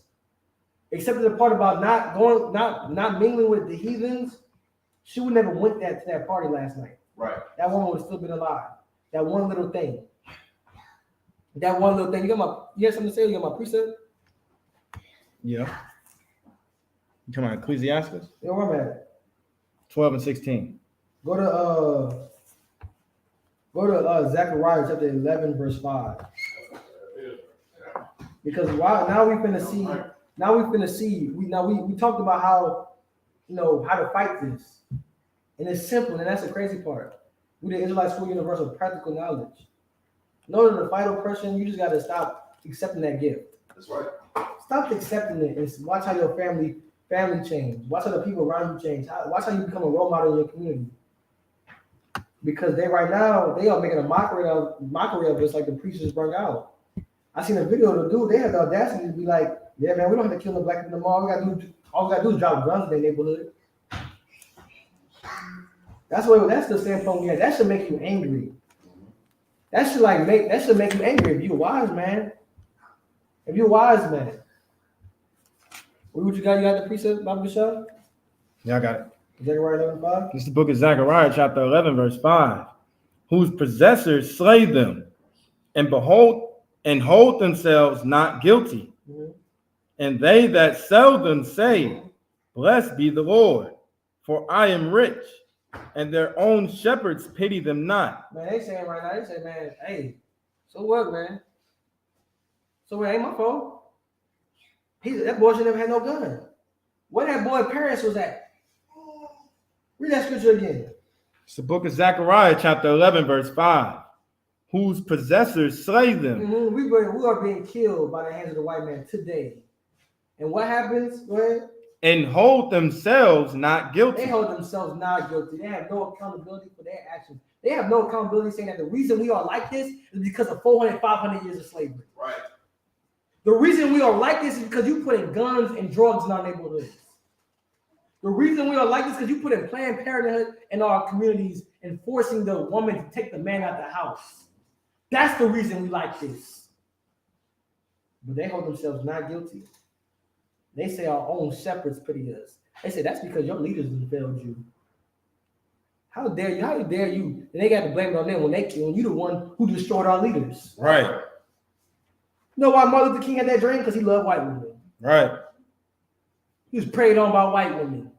accepted the part about not mingling with the heathens, she would never went to that party last night. Right. That woman would have still been alive. That one little thing. That one little thing. You have something to say? You got my precept? Yeah. You talking about Ecclesiastes? Yeah, where I'm at. 12 and 16. Go to Zechariah chapter 11, verse 5. Because now we finna see. We talked about how to fight this, and it's simple, and that's the crazy part. We the Israelite School Universal practical knowledge. In order to fight oppression, you just gotta stop accepting that gift. That's right. Stop accepting it and watch how your family change. Watch how the people around you change. Watch how you become a role model in your community. Because they are making a mockery of us, like the preachers brought out. I seen a video of the dude. They had the audacity to be like, "Yeah, man, we don't have to kill no black people no more. All we gotta do is drop guns in their neighborhood." That's the standpoint we had. That should make you angry. That should make you angry if you're wise, man. If you're wise, man. What you got? You got the precept, Bobby Michelle? Yeah, I got it. Zechariah 11:5. This is the book of Zechariah, chapter 11, verse 5. Whose possessors slay them, and hold themselves not guilty. Mm-hmm. And they that sell them say, Blessed be the Lord, for I am rich, and their own shepherds pity them not. Man, they saying right now, man, hey, so what, man? So it ain't my fault. That boy should never had no gun. Where that boy parents was at? Read that scripture again. It's the book of Zechariah, chapter 11, verse 5. Whose possessors slay them. Mm-hmm. We are being killed by the hands of the white man today. And what happens? Go ahead. And hold themselves not guilty. They hold themselves not guilty. They have no accountability for their actions. They have no accountability saying that the reason we are like this is because of 400, 500 years of slavery. Right. The reason we are like this is because you put in guns and drugs in our neighborhoods. The reason we are like this is because you put in Planned Parenthood in our communities and forcing the woman to take the man out the house. That's the reason we like this. But they hold themselves not guilty. They say our own shepherds pity us. They say that's because your leaders failed you. How dare you? How dare you? And they got to blame it on them when you the one who destroyed our leaders. Right. You know why Martin Luther King had that dream? Because he loved white women. Right. He was preyed on by white women.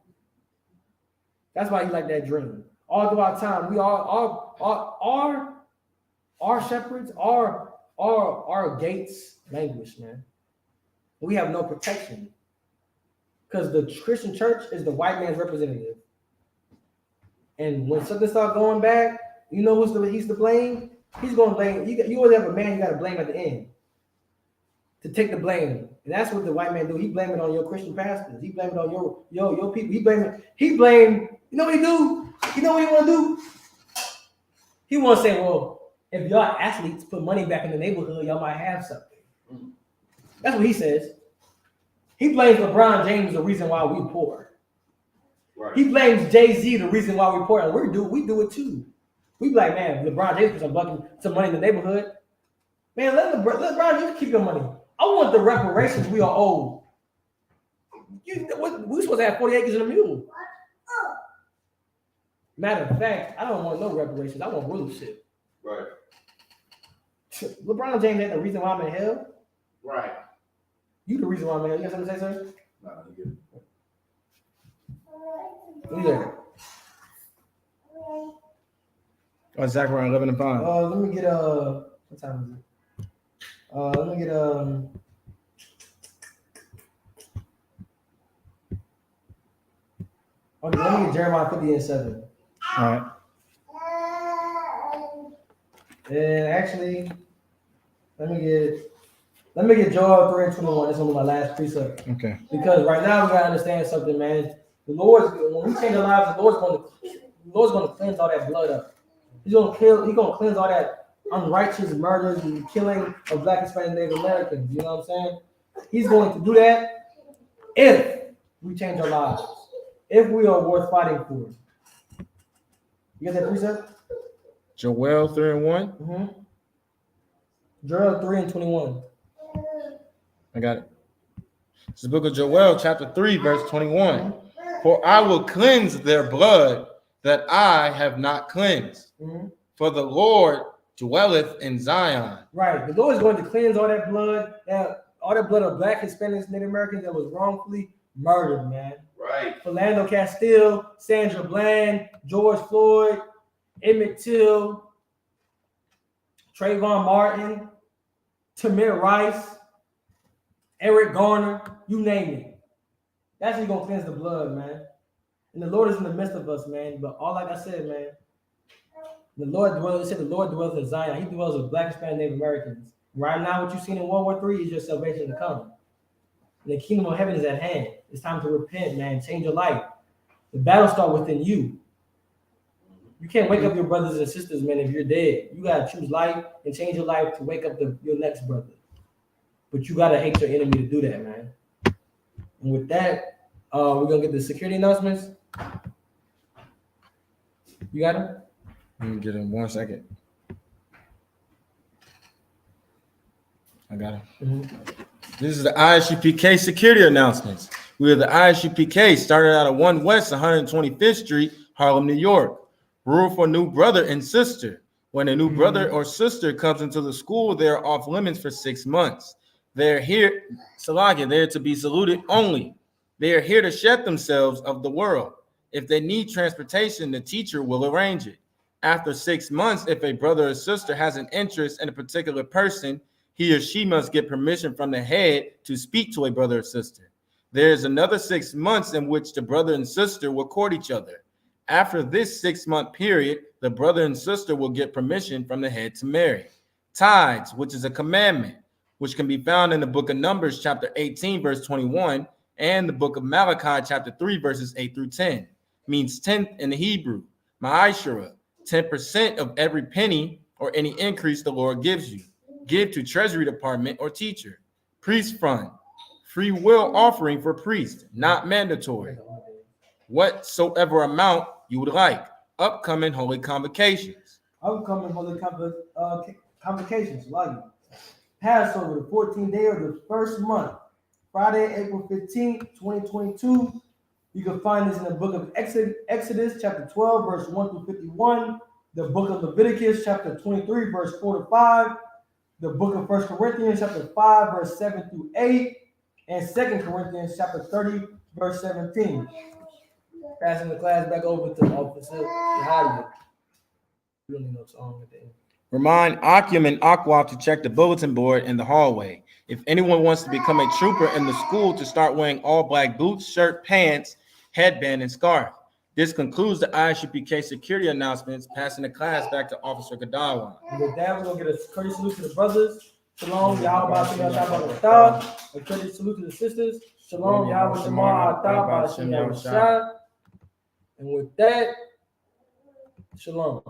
That's why he liked that dream. All throughout time, we our shepherds, our gates languish, man. We have no protection. Because the Christian church is the white man's representative. And when something starts going bad, you know he's to blame? He's going to blame. You always have a man you got to blame at the end. To take the blame. And that's what the white man do. He blame it on your Christian pastors. He blame it on your people. He blame, you know what he do? You know what he want to do? He want to say, well, if y'all athletes put money back in the neighborhood, y'all might have something. That's what he says. He blames LeBron James the reason why we poor. Right. He blames Jay-Z the reason why we poor. And we do it too. We be like, man, LeBron James put some money in the neighborhood. Man, let LeBron James keep your money. I want the reparations we are owed. We supposed to have 40 acres and a mule. Matter of fact, I don't want no reparations. I want rulership. Right. LeBron James ain't the reason why I'm in hell. Right. You the reason why I'm in hell. You got something to say, sir? Nah, you good. Yeah. Oh, Zechariah 11 and 5. Let me get what time is it? Let me get okay, let me get Jeremiah 50 and 7. All right. And actually, let me get Joel 3 and 21. That's only my last precept. Okay. Because right now we gotta understand something, man. The Lord's when we change our lives, the Lord's gonna cleanse all that blood up. He's gonna cleanse all that unrighteous murders and killing of Black, Hispanic, Native Americans. You know what I'm saying? He's going to do that if we change our lives, if we are worth fighting for. You got that precept? Joel 3 and 1. Mm-hmm. Joel 3 and 21. I got it. It's the book of Joel, chapter 3, verse 21. For I will cleanse their blood that I have not cleansed. Mm-hmm. For the Lord dwelleth in Zion. Right. The Lord is going to cleanse all that blood, all that blood of Black, Hispanics, Native Americans that was wrongfully murdered, man. Right. Philando Castile, Sandra Bland, George Floyd, Emmett Till, Trayvon Martin, Tamir Rice, Eric Garner, you name it. That's who's gonna cleanse the blood, man. And the Lord is in the midst of us, man. But all like I said, man, the Lord dwells in Zion. He dwells with Black, Hispanic, Native Americans. Right now, what you've seen in World War III is your salvation to come. The kingdom of heaven is at hand. It's time to repent, man. Change your life. The battle starts within you. You can't wake up your brothers and sisters, man, if you're dead. You got to choose life and change your life to wake up your next brother. But you got to hate your enemy to do that, man. And with that, we're going to get the security announcements. You got them? Let me get in 1 second. I got it. Mm-hmm. This is the ISUPK security announcements. We are the ISUPK, started out at 1 West 125th Street, Harlem, New York. Rule for new brother and sister. When a new brother or sister comes into the school, they are off limits for 6 months. They're here, Salakia, they're to be saluted only. They are here to shed themselves of the world. If they need transportation, the teacher will arrange it. After 6 months, if a brother or sister has an interest in a particular person, he or she must get permission from the head to speak to a brother or sister. There is another 6 months in which the brother and sister will court each other. After this 6 month period, the brother and sister will get permission from the head to marry. Tithes, which is a commandment, which can be found in the book of Numbers, chapter 18, verse 21, and the book of Malachi, chapter 3, verses 8 through 10, means 10th in the Hebrew, ma'ashara, 10% of every penny or any increase the Lord gives you. Give to Treasury Department or teacher. Priest fund, free will offering for priest, not mandatory. Whatsoever amount you would like. Upcoming holy convocations. Convocations, like Passover, the 14th day of the first month, Friday, April 15th, 2022. You can find this in the book of Exodus, chapter 12, verse 1 through 51, the book of Leviticus, chapter 23, verse 4 to 5, the book of 1 Corinthians, chapter 5, verse 7 through 8, and 2 Corinthians, chapter 30, verse 17. Passing the class back over to Officer Yahya. You don't need no song at the end. Remind Akim and Aqua to check the bulletin board in the hallway. If anyone wants to become a trooper in the school, to start wearing all black boots, shirt, pants, headband, and scarf. This concludes the ISUPK security announcements, passing the class back to Officer Kadawa. And with that, we're going to get a courteous salute to the brothers. Shalom, Yahweh Shem Yahweh. A courteous salute to the sisters. Shalom, Yahweh Shem Yahweh. And with that, shalom.